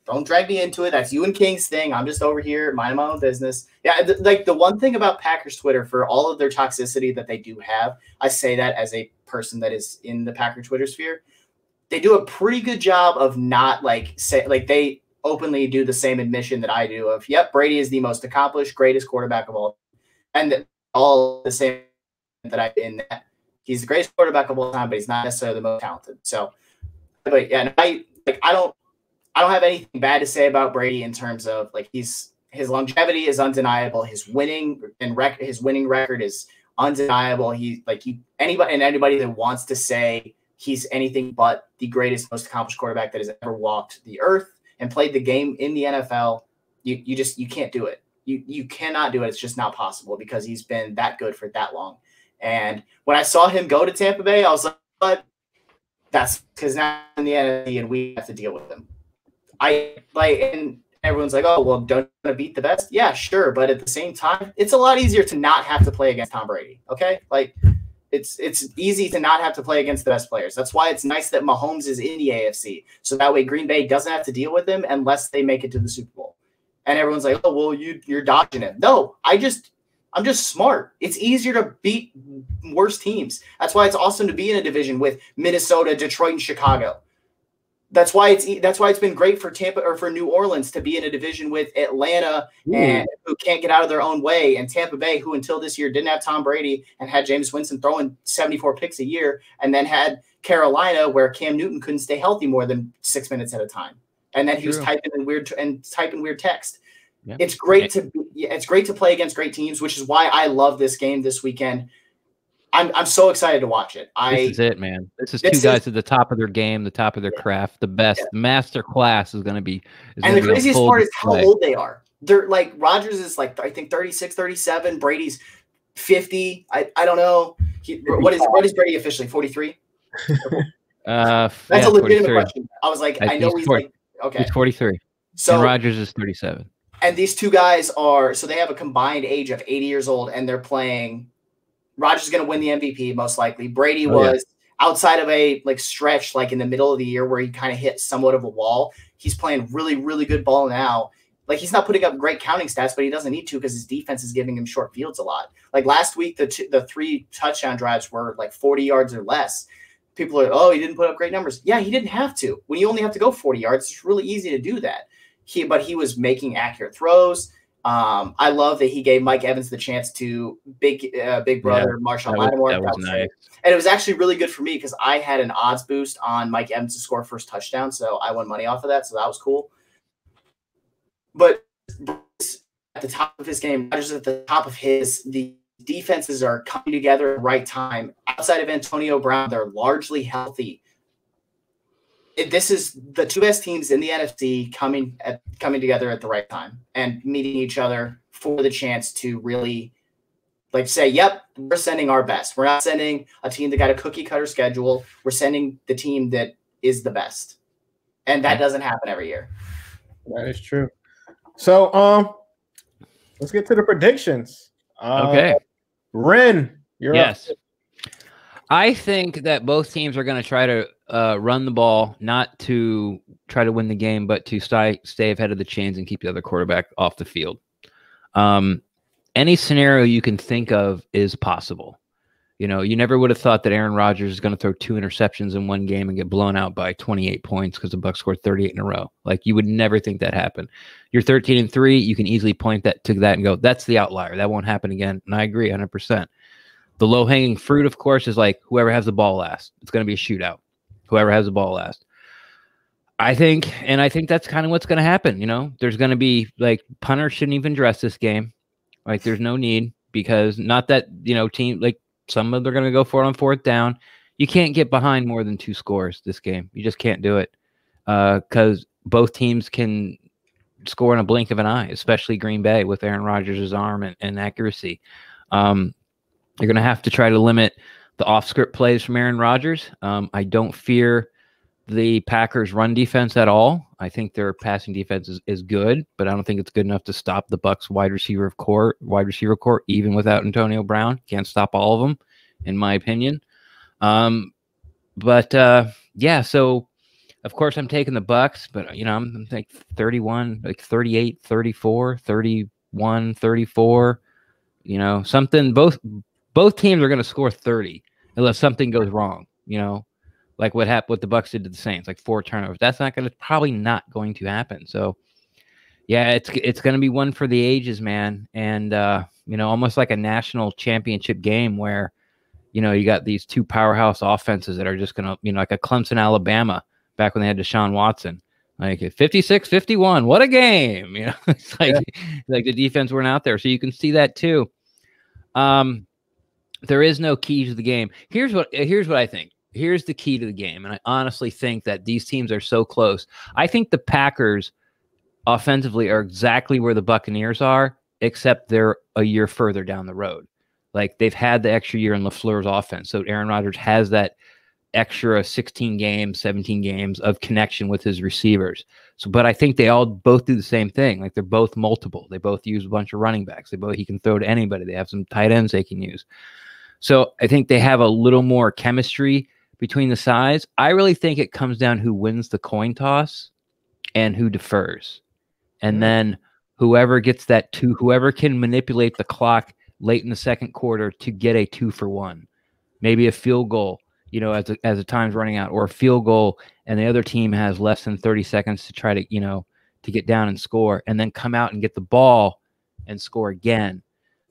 Don't drag me into it. That's you and King's thing. I'm just over here minding my own business. Yeah, the one thing about Packers Twitter, for all of their toxicity that they do have, I say that as a person that is in the Packer Twitter sphere, they do a pretty good job of not they openly do the same admission that I do of, yep, Brady is the most accomplished, greatest quarterback of all, and all the same that I've in that he's the greatest quarterback of all time, but he's not necessarily the most talented. So, but yeah, I don't have anything bad to say about Brady in terms of like his longevity is undeniable. His winning record is undeniable. Anybody that wants to say he's anything but the greatest, most accomplished quarterback that has ever walked the earth and played the game in the NFL, you can't do it. You cannot do it. It's just not possible because he's been that good for that long. And when I saw him go to Tampa Bay, I was like, but that's because now in the NFC and we have to deal with him. And everyone's like, oh, well, don't beat the best. Yeah, sure. But at the same time, it's a lot easier to not have to play against Tom Brady. Okay. It's easy to not have to play against the best players. That's why it's nice that Mahomes is in the AFC. So that way Green Bay doesn't have to deal with him unless they make it to the Super Bowl. And everyone's like, oh, well, you're dodging him. No, I'm just smart. It's easier to beat worse teams. That's why it's awesome to be in a division with Minnesota, Detroit, and Chicago. That's why it's been great for Tampa or for New Orleans to be in a division with Atlanta and who can't get out of their own way, and Tampa Bay, who until this year didn't have Tom Brady and had Jameis Winston throwing 74 picks a year, and then had Carolina where Cam Newton couldn't stay healthy more than 6 minutes at a time, and then he was typing weird text. Yeah. It's great to play against great teams, which is why I love this game this weekend. I'm so excited to watch it. This is it, man. This is two guys at the top of their game, the top of their craft, the best. The master class is going to be. And the craziest part is how old they are. They're like Rodgers is like I think 36, 37. Brady's 50. I don't know. What is Brady officially? 43. That's a legitimate 43. question. I was like, I know he's 40, like okay. He's 43. So and Rodgers is 37. And these two guys they have a combined age of 80 years old, and they're playing. Rodgers is going to win the MVP most likely. Brady was outside of a stretch in the middle of the year where he kind of hit somewhat of a wall. He's playing really, really good ball now. Like, he's not putting up great counting stats, but he doesn't need to because his defense is giving him short fields a lot. Like last week, the 3 touchdown drives were like 40 yards or less. People are, oh, he didn't put up great numbers. Yeah, he didn't have to. When you only have to go 40 yards, it's really easy to do that. But he was making accurate throws. I love that he gave Mike Evans the chance to big brother Marshawn Lattimore. That was nice. And it was actually really good for me because I had an odds boost on Mike Evans to score first touchdown, so I won money off of that, so that was cool. But at the top of his game, Rodgers at the top of his, the defenses are coming together at the right time. Outside of Antonio Brown, they're largely healthy. This is the 2 best teams in the NFC coming together at the right time and meeting each other for the chance to really like say, yep, we're sending our best. We're not sending a team that got a cookie cutter schedule. We're sending the team that is the best. And that doesn't happen every year. That is true. So let's get to the predictions. Okay. Ren, you're up. I think that both teams are going to try to run the ball, not to try to win the game, but to stay ahead of the chains and keep the other quarterback off the field. Any scenario you can think of is possible. You know, you never would have thought that Aaron Rodgers is going to throw 2 interceptions in one game and get blown out by 28 points because the Bucs scored 38 in a row. Like, you would never think that happened. You're 13-3. You can easily point to that and go, that's the outlier. That won't happen again. And I agree 100%. The low-hanging fruit, of course, is like whoever has the ball last. It's going to be a shootout. Whoever has the ball last. I think that's kind of what's going to happen. You know, there's going to be like punter shouldn't even dress this game. Like, there's no need because not that, you know, team like some of them are going to go for it on 4th down. You can't get behind more than 2 scores this game. You just can't do it because both teams can score in a blink of an eye, especially Green Bay with Aaron Rodgers' arm and accuracy. You're going to have to try to limit the off-script plays from Aaron Rodgers. I don't fear the Packers' run defense at all. I think their passing defense is good, but I don't think it's good enough to stop the Bucs wide receiver core, even without Antonio Brown. Can't stop all of them, in my opinion. Yeah, so of course I'm taking the Bucs, but you know, I'm like 31, like 38, 34, 31, 34, you know, something both teams are going to score 30 unless something goes wrong, you know. Like what the Bucs did to the Saints, like 4 turnovers. That's probably not going to happen. So, yeah, it's going to be one for the ages, man. And you know, almost like a national championship game where, you know, you got these 2 powerhouse offenses that are just going to, you know, like a Clemson, Alabama back when they had Deshaun Watson, like 56-51. What a game! You know, it's like like the defense weren't out there, so you can see that too. There is no key to the game. Here's what I think. Here's the key to the game, and I honestly think that these teams are so close. I think the Packers offensively are exactly where the Buccaneers are, except they're a year further down the road. Like, they've had the extra year in LaFleur's offense, so Aaron Rodgers has that extra 16 games, 17 games of connection with his receivers. So, but I think they both do the same thing. Like, they're both multiple. They both use a bunch of running backs. He can throw to anybody. They have some tight ends they can use. So I think they have a little more chemistry between the sides. I really think it comes down who wins the coin toss and who defers. And then whoever gets whoever can manipulate the clock late in the second quarter to get a 2-for-1, maybe a field goal, you know, as the time's running out, or a field goal and the other team has less than 30 seconds to try to, you know, to get down and score, and then come out and get the ball and score again.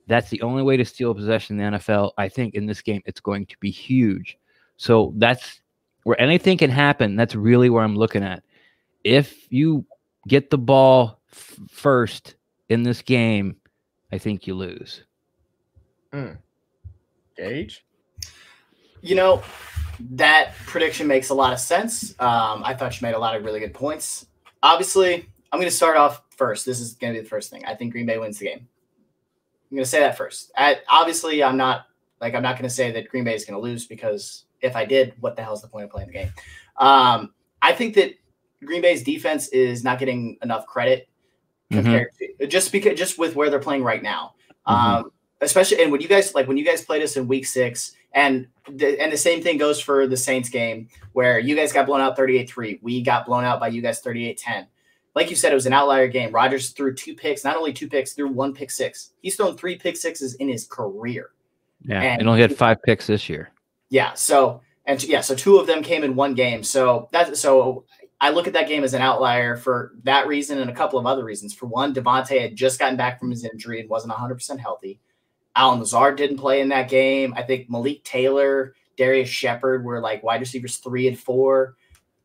That's the only way to steal possession in the NFL. I think in this game, it's going to be huge. So that's where anything can happen. That's really where I'm looking at. If you get the ball first in this game, I think you lose. Gage? You know, that prediction makes a lot of sense. I thought you made a lot of really good points. Obviously, I'm going to start off first. This is going to be the first thing. I think Green Bay wins the game. I'm going to say that first. Obviously, I'm not going to say that Green Bay is going to lose, because if I did, what the hell is the point of playing the game? I think that Green Bay's defense is not getting enough credit compared to just with where they're playing right now. Especially, and when you guys played us in week 6, and the same thing goes for the Saints game, where you guys got blown out 38-3. We got blown out by you guys 38-10. like you said, it was an outlier game. Rodgers threw 2 picks, not only 2 picks, threw 1 pick six. He's thrown 3 pick sixes in his career. Yeah, and only had 5 picks this year. Yeah, so 2 of them came in one game. So I look at that game as an outlier for that reason and a couple of other reasons. For one, Devante had just gotten back from his injury and wasn't 100% healthy. Alan Lazar didn't play in that game. I think Malik Taylor, Darius Shepard were like wide receivers 3 and 4.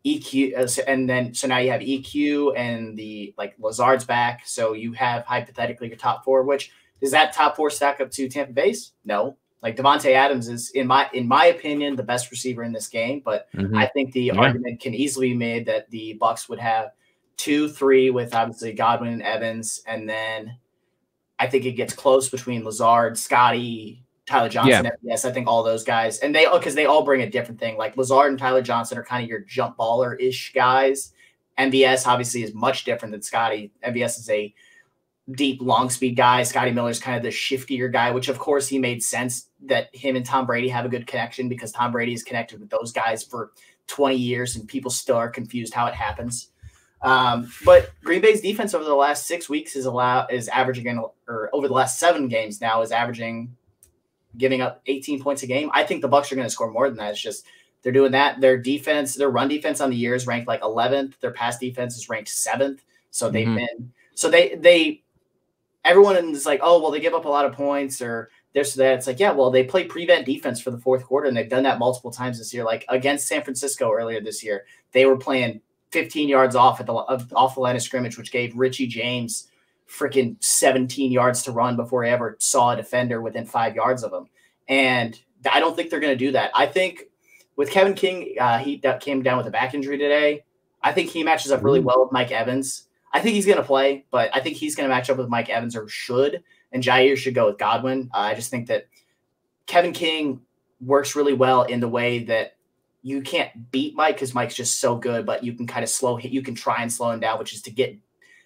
EQ, and then so now you have EQ and the like Lazard's back. So you have hypothetically your top 4, which does that top 4 stack up to Tampa Bay's? No. Like Devante Adams is in my opinion the best receiver in this game, but I think the argument can easily be made that the Bucs would have 2, 3 with obviously Godwin and Evans, and then I think it gets close between Lazard, Scotty, Tyler Johnson. Yes, I think all those guys, and because they all bring a different thing. Like Lazard and Tyler Johnson are kind of your jump baller-ish guys. MVS obviously is much different than Scotty. MVS is a deep, long speed guy. Scotty Miller's kind of the shiftier guy, which of course he made sense that him and Tom Brady have a good connection because Tom Brady is connected with those guys for 20 years and people still are confused how it happens. But Green Bay's defense over the last 6 weeks is averaging, or over the last 7 games now is averaging, giving up 18 points a game. I think the Bucs are going to score more than that. It's just they're doing that. Their defense, their run defense on the year is ranked like 11th. Their pass defense is ranked 7th. So they've been everyone is like, oh, well, they give up a lot of points or this, that. It's like, yeah, well, they play prevent defense for the 4th quarter, and they've done that multiple times this year. Like against San Francisco earlier this year, they were playing 15 yards off the line of scrimmage, which gave Richie James freaking 17 yards to run before he ever saw a defender within 5 yards of him. And I don't think they're going to do that. I think with Kevin King, he came down with a back injury today. I think he matches up really well with Mike Evans. I think he's going to play, but I think he's going to match up with Mike Evans or should, and Jair should go with Godwin. I just think that Kevin King works really well in the way that you can't beat Mike because Mike's just so good, but you can kind of you can try and slow him down, which is to get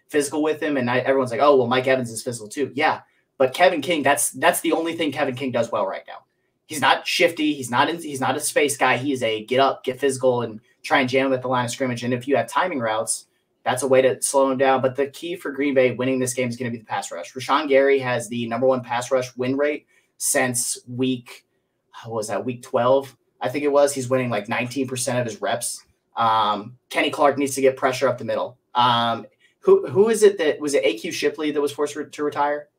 physical with him. And everyone's like, oh, well, Mike Evans is physical too. Yeah. But Kevin King, that's the only thing Kevin King does well right now. He's not shifty. He's not a space guy. He is a get up, get physical, and try and jam him at the line of scrimmage. And if you have timing routes, that's a way to slow him down. But the key for Green Bay winning this game is going to be the pass rush. Rashawn Gary has the #1 pass rush win rate since week 12, I think it was. He's winning like 19% of his reps. Kenny Clark needs to get pressure up the middle. Who is it that was it? AQ Shipley that was forced to retire?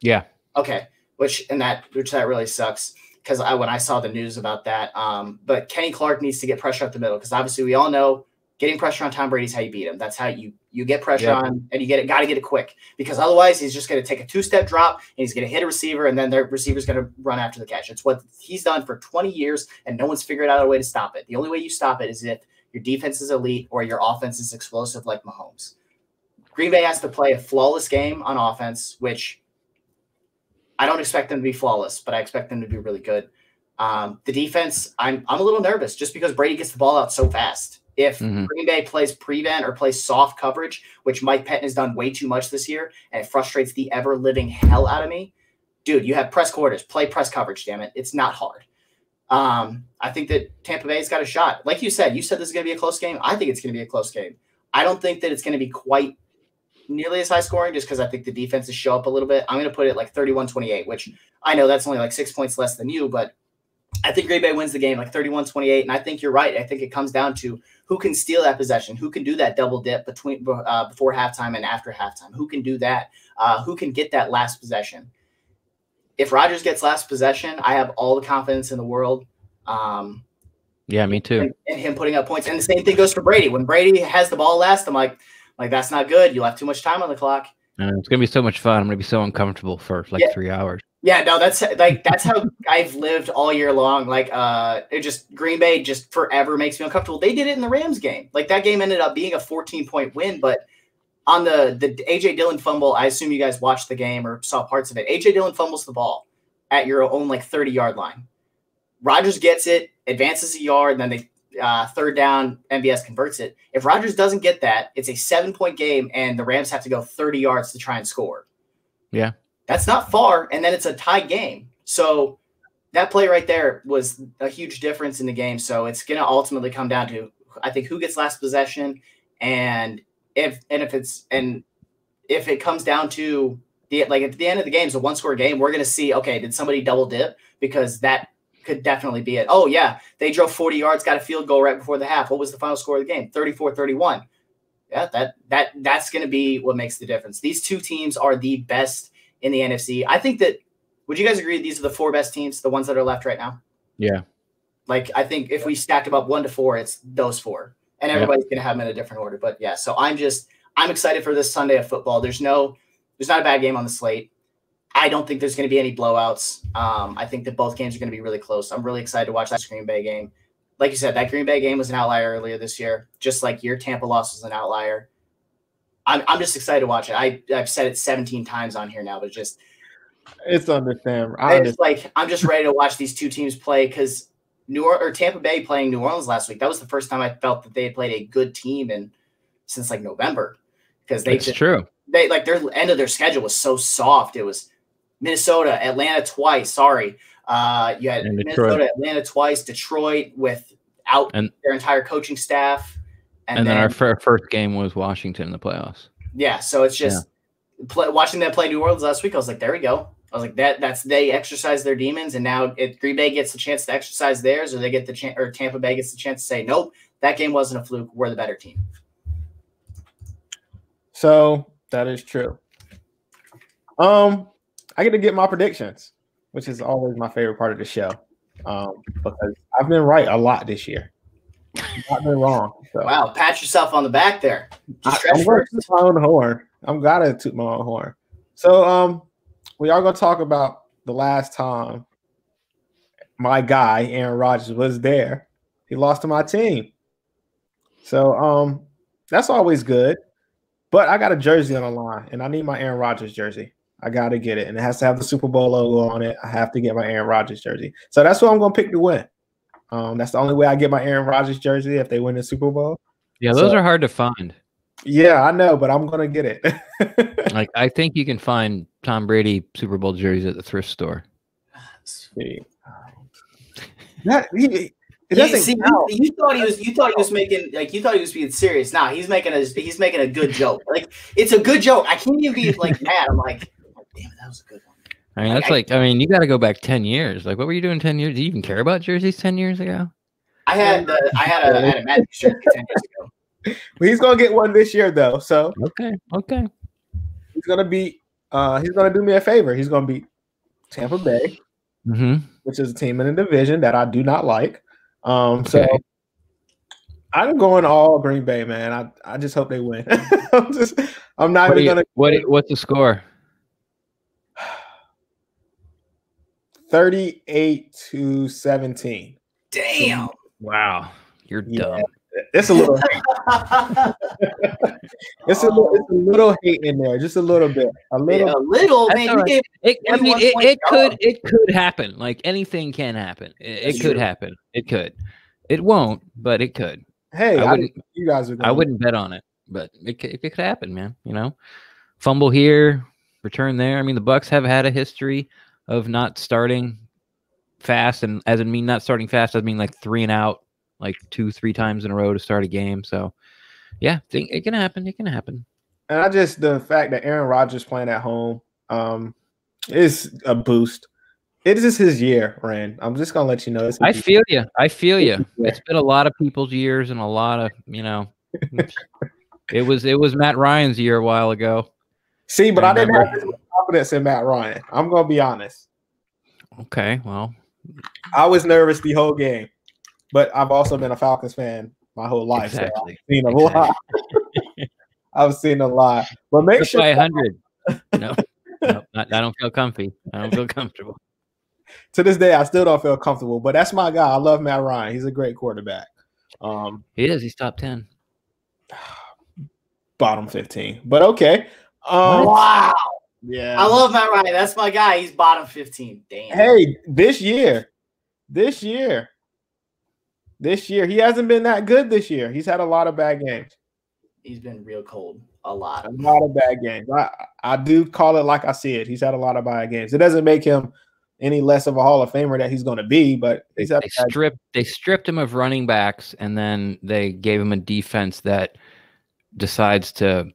Yeah. Okay. Which that really sucks because when I saw the news about that. But Kenny Clark needs to get pressure up the middle because obviously we all know getting pressure on Tom Brady is how you beat him. That's how you get pressure on, and you got to get it quick because otherwise he's just going to take a 2-step drop and he's going to hit a receiver and then the receiver's going to run after the catch. It's what he's done for 20 years and no one's figured out a way to stop it. The only way you stop it is if your defense is elite or your offense is explosive like Mahomes. Green Bay has to play a flawless game on offense, which I don't expect them to be flawless, but I expect them to be really good. The defense, I'm a little nervous just because Brady gets the ball out so fast. If Green Bay plays prevent or plays soft coverage, which Mike Pettin has done way too much this year, and it frustrates the ever-living hell out of me, dude, you have press quarters. Play press coverage, damn it. It's not hard. I think that Tampa Bay's got a shot. Like you said this is going to be a close game. I think it's going to be a close game. I don't think that it's going to be quite nearly as high scoring just because I think the defenses show up a little bit. I'm going to put it like 31-28, which I know that's only like 6 points less than you, but I think Green Bay wins the game like 31-28, and I think you're right. I think it comes down to who can steal that possession, who can do that double dip before halftime and after halftime, who can do that, who can get that last possession. If Rodgers gets last possession, I have all the confidence in the world. Yeah, me too. And him putting up points. And the same thing goes for Brady. When Brady has the ball last, I'm like that's not good. You'll have too much time on the clock. It's gonna be so much fun. I'm gonna be so uncomfortable for like 3 hours. Yeah, no, that's how I've lived all year long. Like, Green Bay just forever makes me uncomfortable. They did it in the Rams game. Like that game ended up being a 14-point win, but on the AJ Dillon fumble, I assume you guys watched the game or saw parts of it. AJ Dillon fumbles the ball at your own like 30-yard line. Rodgers gets it, advances a yard, and then they third down, MVS converts it. If Rodgers doesn't get that, it's a 7-point game, and the Rams have to go 30 yards to try and score. Yeah. That's not far, and then it's a tied game. So that play right there was a huge difference in the game. So it's going to ultimately come down to, I think, who gets last possession and if it comes down to at the end of the game, it's a 1-score game, we're going to see, okay, did somebody double dip? Because that could definitely be it. Oh yeah, they drove 40 yards, got a field goal right before the half. What was the final score of the game? 34-31. Yeah, that's going to be what makes the difference. These two teams are the best in the NFC. I think that, would you guys agree these are the 4 best teams, the ones that are left right now? Yeah. Like, I think if we stacked them up 1 to 4, it's those 4. And everybody's going to have them in a different order. But yeah, so I'm excited for this Sunday of football. There's not a bad game on the slate. I don't think there's going to be any blowouts. I think that both games are going to be really close. I'm really excited to watch that Green Bay game. Like you said, that Green Bay game was an outlier earlier this year, just like your Tampa loss was an outlier. I'm just excited to watch it. I've said it 17 times on here now, but it's understandable. I'm just ready to watch these two teams play, because Tampa Bay playing New Orleans last week, that was the first time I felt that they had played a good team since like November, because their end of their schedule was so soft. It was Minnesota, Atlanta twice. Sorry. You had Minnesota, Atlanta twice, Detroit without their entire coaching staff. And then our first game was Washington in the playoffs. Yeah. So it's just watching them play New Orleans last week. I was like, there we go. I was like, they exercise their demons. And now if Green Bay gets the chance to exercise theirs, or they get or Tampa Bay gets the chance to say, nope, that game wasn't a fluke. We're the better team. So that is true. I get to get my predictions, which is always my favorite part of the show, because I've been right a lot this year. I've not been wrong. So. Wow, pat yourself on the back there. I'm going to toot my own horn. I'm gotta toot my own horn. So we are going to talk about the last time my guy Aaron Rodgers was there. He lost to my team. So that's always good. But I got a jersey on the line, and I need my Aaron Rodgers jersey. I got to get it, and it has to have the Super Bowl logo on it. I have to get my Aaron Rodgers jersey. So that's what I'm going to pick to win. That's the only way I get my Aaron Rodgers jersey if they win the Super Bowl. Yeah, those are hard to find. Yeah, I know, but I'm going to get it. Like, I think you can find Tom Brady Super Bowl jerseys at the thrift store. See. You thought he was being serious. Nah, he's making a good joke. Like, it's a good joke. I can't even be like mad. I'm like, damn it, that was a good one. I mean, you got to go back 10 years. Like, what were you doing 10 years? Did you even care about jerseys 10 years ago? I had a Magic jersey 10 years ago. Well, he's gonna get one this year, though. So okay. He's gonna do me a favor. He's gonna beat Tampa Bay, which is a team in a division that I do not like. So I'm going all Green Bay, man. I just hope they win. I'm not even gonna. What's the score? 38-17. Damn. Wow, you're dumb. It's a little. it's a little hate in there, just a little bit. A little. Man, right. It could happen. Like, anything can happen. It could happen. It could. It won't, but it could. Hey, I wouldn't bet on it, but it could happen, man. You know, fumble here, return there. I mean, the Bucs have had a history of not starting fast, and as I mean not starting fast, I mean like 3 and out, like 2-3 times in a row to start a game. So yeah, it can happen. It can happen. And the fact that Aaron Rodgers playing at home is a boost. It is his year, Rand. I'm just gonna let you know. I feel you. It's been a lot of people's years, and a lot of, it was Matt Ryan's year a while ago. See, but I didn't have confidence in Matt Ryan. I'm gonna be honest. Okay, well, I was nervous the whole game, but I've also been a Falcons fan my whole life. Exactly. So I've seen a lot. I've seen a lot. But make sure 100. No, I don't feel comfy. I don't feel comfortable. To this day, I still don't feel comfortable. But that's my guy. I love Matt Ryan. He's a great quarterback. He is. He's top 10. Bottom 15. But okay. Wow. Yeah. I love Matt Ryan. That's my guy. He's bottom 15. Damn. Hey, this year, he hasn't been that good this year. He's had a lot of bad games. He's been real cold. A lot of bad games. I do call it like I see it. He's had a lot of bad games. It doesn't make him any less of a Hall of Famer that he's going to be, but they stripped him of running backs, and then they gave him a defense that decides to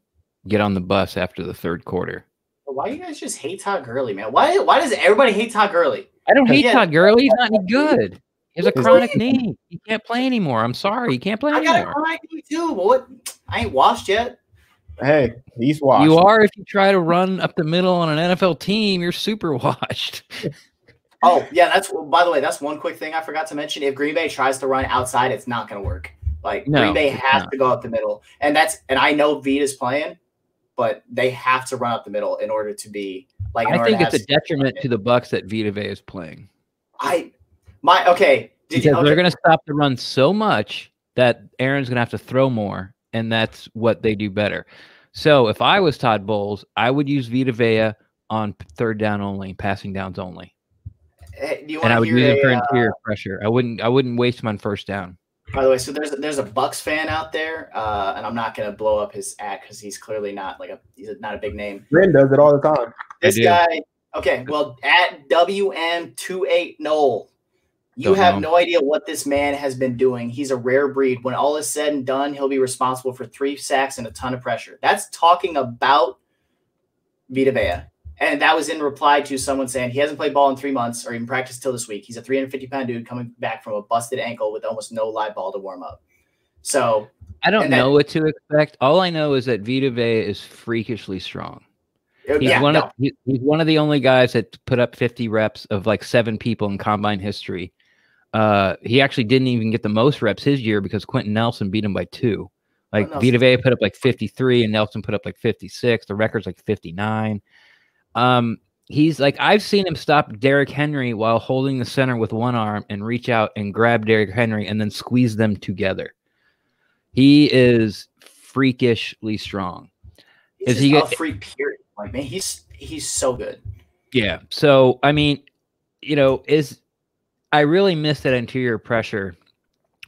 get on the bus after the third quarter. Why do you guys just hate Todd Gurley, man? Why does everybody hate Todd Gurley? I don't hate Todd Gurley. He's not any good. He has a chronic knee. He can't play anymore. I'm sorry. He can't play anymore. I got a chronic knee too, but what? I ain't washed yet. Hey, he's washed. You are if you try to run up the middle on an NFL team. You're super washed. Oh, yeah. By the way, that's one quick thing I forgot to mention. If Green Bay tries to run outside, it's not going to work. Green Bay has to go up the middle. And I know Vita's playing, but they have to run up the middle in order to be like. I think it's a detriment to the Bucks that Vita Vea is playing. They're going to stop the run so much that Aaron's going to have to throw more, and that's what they do better. So if I was Todd Bowles, I would use Vita Vea on third down only, passing downs only. And I would use him for interior pressure. I wouldn't waste him on first down. By the way, so there's a Bucks fan out there, and I'm not going to blow up his act because he's clearly not he's not a big name. Ren does it all the time. This guy, okay, well, at WM28 Noel, you have no idea what this man has been doing. He's a rare breed. When all is said and done, he'll be responsible for 3 sacks and a ton of pressure. That's talking about Vita Vea. And that was in reply to someone saying he hasn't played ball in 3 months or even practiced till this week. He's a 350-pound dude coming back from a busted ankle with almost no live ball to warm up. So I don't know what to expect. All I know is that Vita Vea is freakishly strong. He's one of the only guys that put up 50 reps of like 7 people in combine history. He actually didn't even get the most reps his year because Quentin Nelson beat him by 2. Vita Vea put up like 53 and Nelson put up like 56. The record's like 59. He's like, I've seen him stop Derrick Henry while holding the center with one arm and reach out and grab Derrick Henry and then squeeze them together. He is freakishly strong. He's a freak period. Like, man, he's so good. Yeah. So, I mean, I really miss that interior pressure,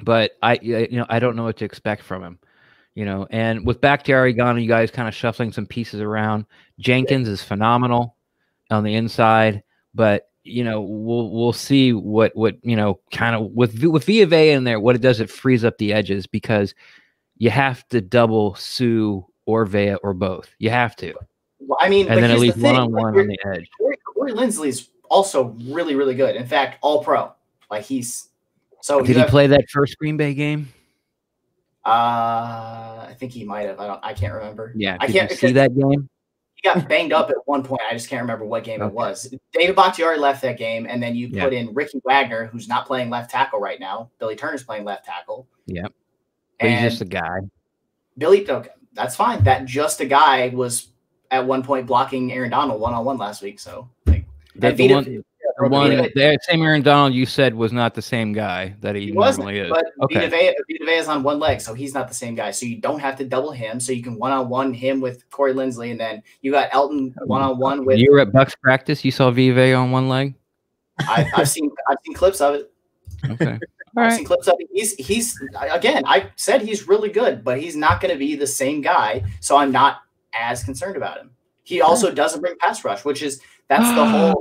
but I don't know what to expect from him. And with Bakhtiari gone, you guys kind of shuffling some pieces around. Jenkins is phenomenal on the inside, but we'll see what kind of with Vita Vea in there, what it does, it frees up the edges because you have to double Sue or Vea or both. You have to. Well, I mean, and then at least one-on-one on the edge. Corey Linsley's also really, really good. In fact, all pro. Like he's so. Did he play that first Green Bay game? I think he might have. I can't remember. Yeah, I can't see that game. He got banged up at one point. I just can't remember what game it was. David Bakhtiari left that game, and then you put in Ricky Wagner, who's not playing left tackle right now. Billy Turner's playing left tackle. Yeah, but he's just a guy. Okay, that's fine. That just a guy was at one point blocking Aaron Donald one-on-one last week. So that same Aaron Donald you said was not the same guy that he normally is. But Vita Vea is on one leg, so he's not the same guy. So you don't have to double him. So you can one-on-one him with Corey Linsley, and then you got Elton one-on-one with. You were at Bucks practice. You saw Vita Vea on one leg. I've seen clips of it. Okay. I've seen clips of it. He's again. I said he's really good, but he's not going to be the same guy. So I'm not as concerned about him. He also doesn't bring pass rush, that's the whole.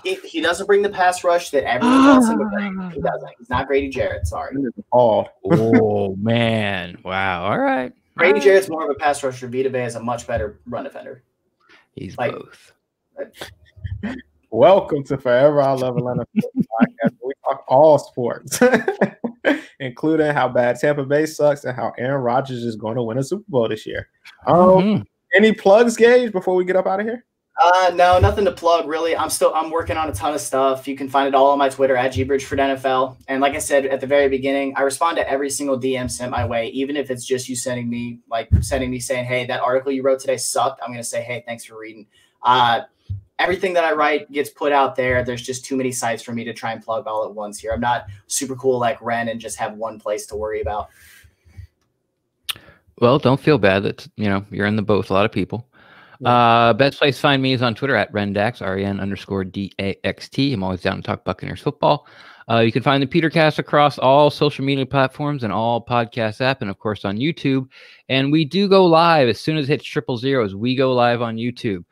He doesn't bring the pass rush that everyone wants him to bring. He doesn't. He's not Grady Jarrett. Sorry. Oh man! Wow. All right. Grady Jarrett's more of a pass rusher. Vita Vea is a much better run defender. He's both. Welcome to Forever I Love Atlanta podcast. We talk all sports, including how bad Tampa Bay sucks and how Aaron Rodgers is going to win a Super Bowl this year. Any plugs, Gage, before we get up out of here? No, nothing to plug really. I'm working on a ton of stuff. You can find it all on my Twitter at @GBridgefordNFL. And like I said at the very beginning, I respond to every single DM sent my way, even if it's just you sending me saying, hey, that article you wrote today sucked. I'm going to say, hey, thanks for reading. Everything that I write gets put out there. There's just too many sites for me to try and plug all at once here. I'm not super cool like Ren and just have one place to worry about. Well, don't feel bad that you're in the boat with a lot of people. Best place to find me is on Twitter at Rendax, REN_DAXT. I'm always down to talk Buccaneers football. You can find the Petercast across all social media platforms and all podcast app, and of course on YouTube. And we do go live as soon as it hits 000. We go live on YouTube.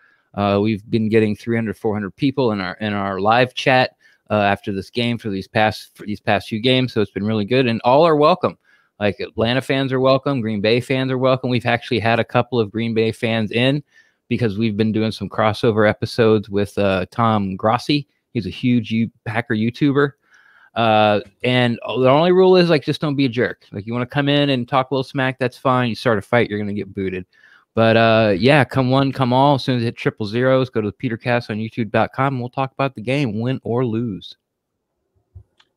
We've been getting 300, 400 people in our live chat after this game for these past few games, so it's been really good. And all are welcome. Like Atlanta fans are welcome. Green Bay fans are welcome. We've actually had a couple of Green Bay fans in because we've been doing some crossover episodes with Tom Grossi. He's a huge Packer YouTuber. And the only rule is like, just don't be a jerk. Like you want to come in and talk a little smack, that's fine. You start a fight, you're going to get booted. But yeah, come one, come all. As soon as it hit 000, go to the Petercast on youtube.com and we'll talk about the game, win or lose.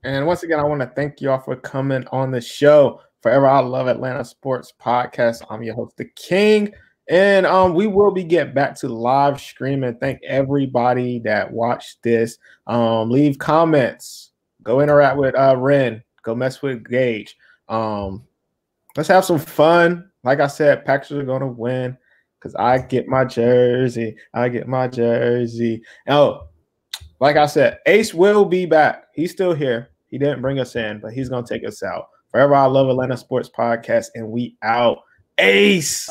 And once again, I want to thank you all for coming on the show. Forever I Love Atlanta Sports Podcast. I'm your host, The King. And we will be getting back to live streaming. Thank everybody that watched this. Leave comments. Go interact with Ren. Go mess with Gage. Let's have some fun. Like I said, Packers are going to win because I get my jersey. I get my jersey. Oh, like I said, Ace will be back. He's still here. He didn't bring us in, but he's going to take us out. Forever I Love Atlanta Sports Podcast, and we out. Ace!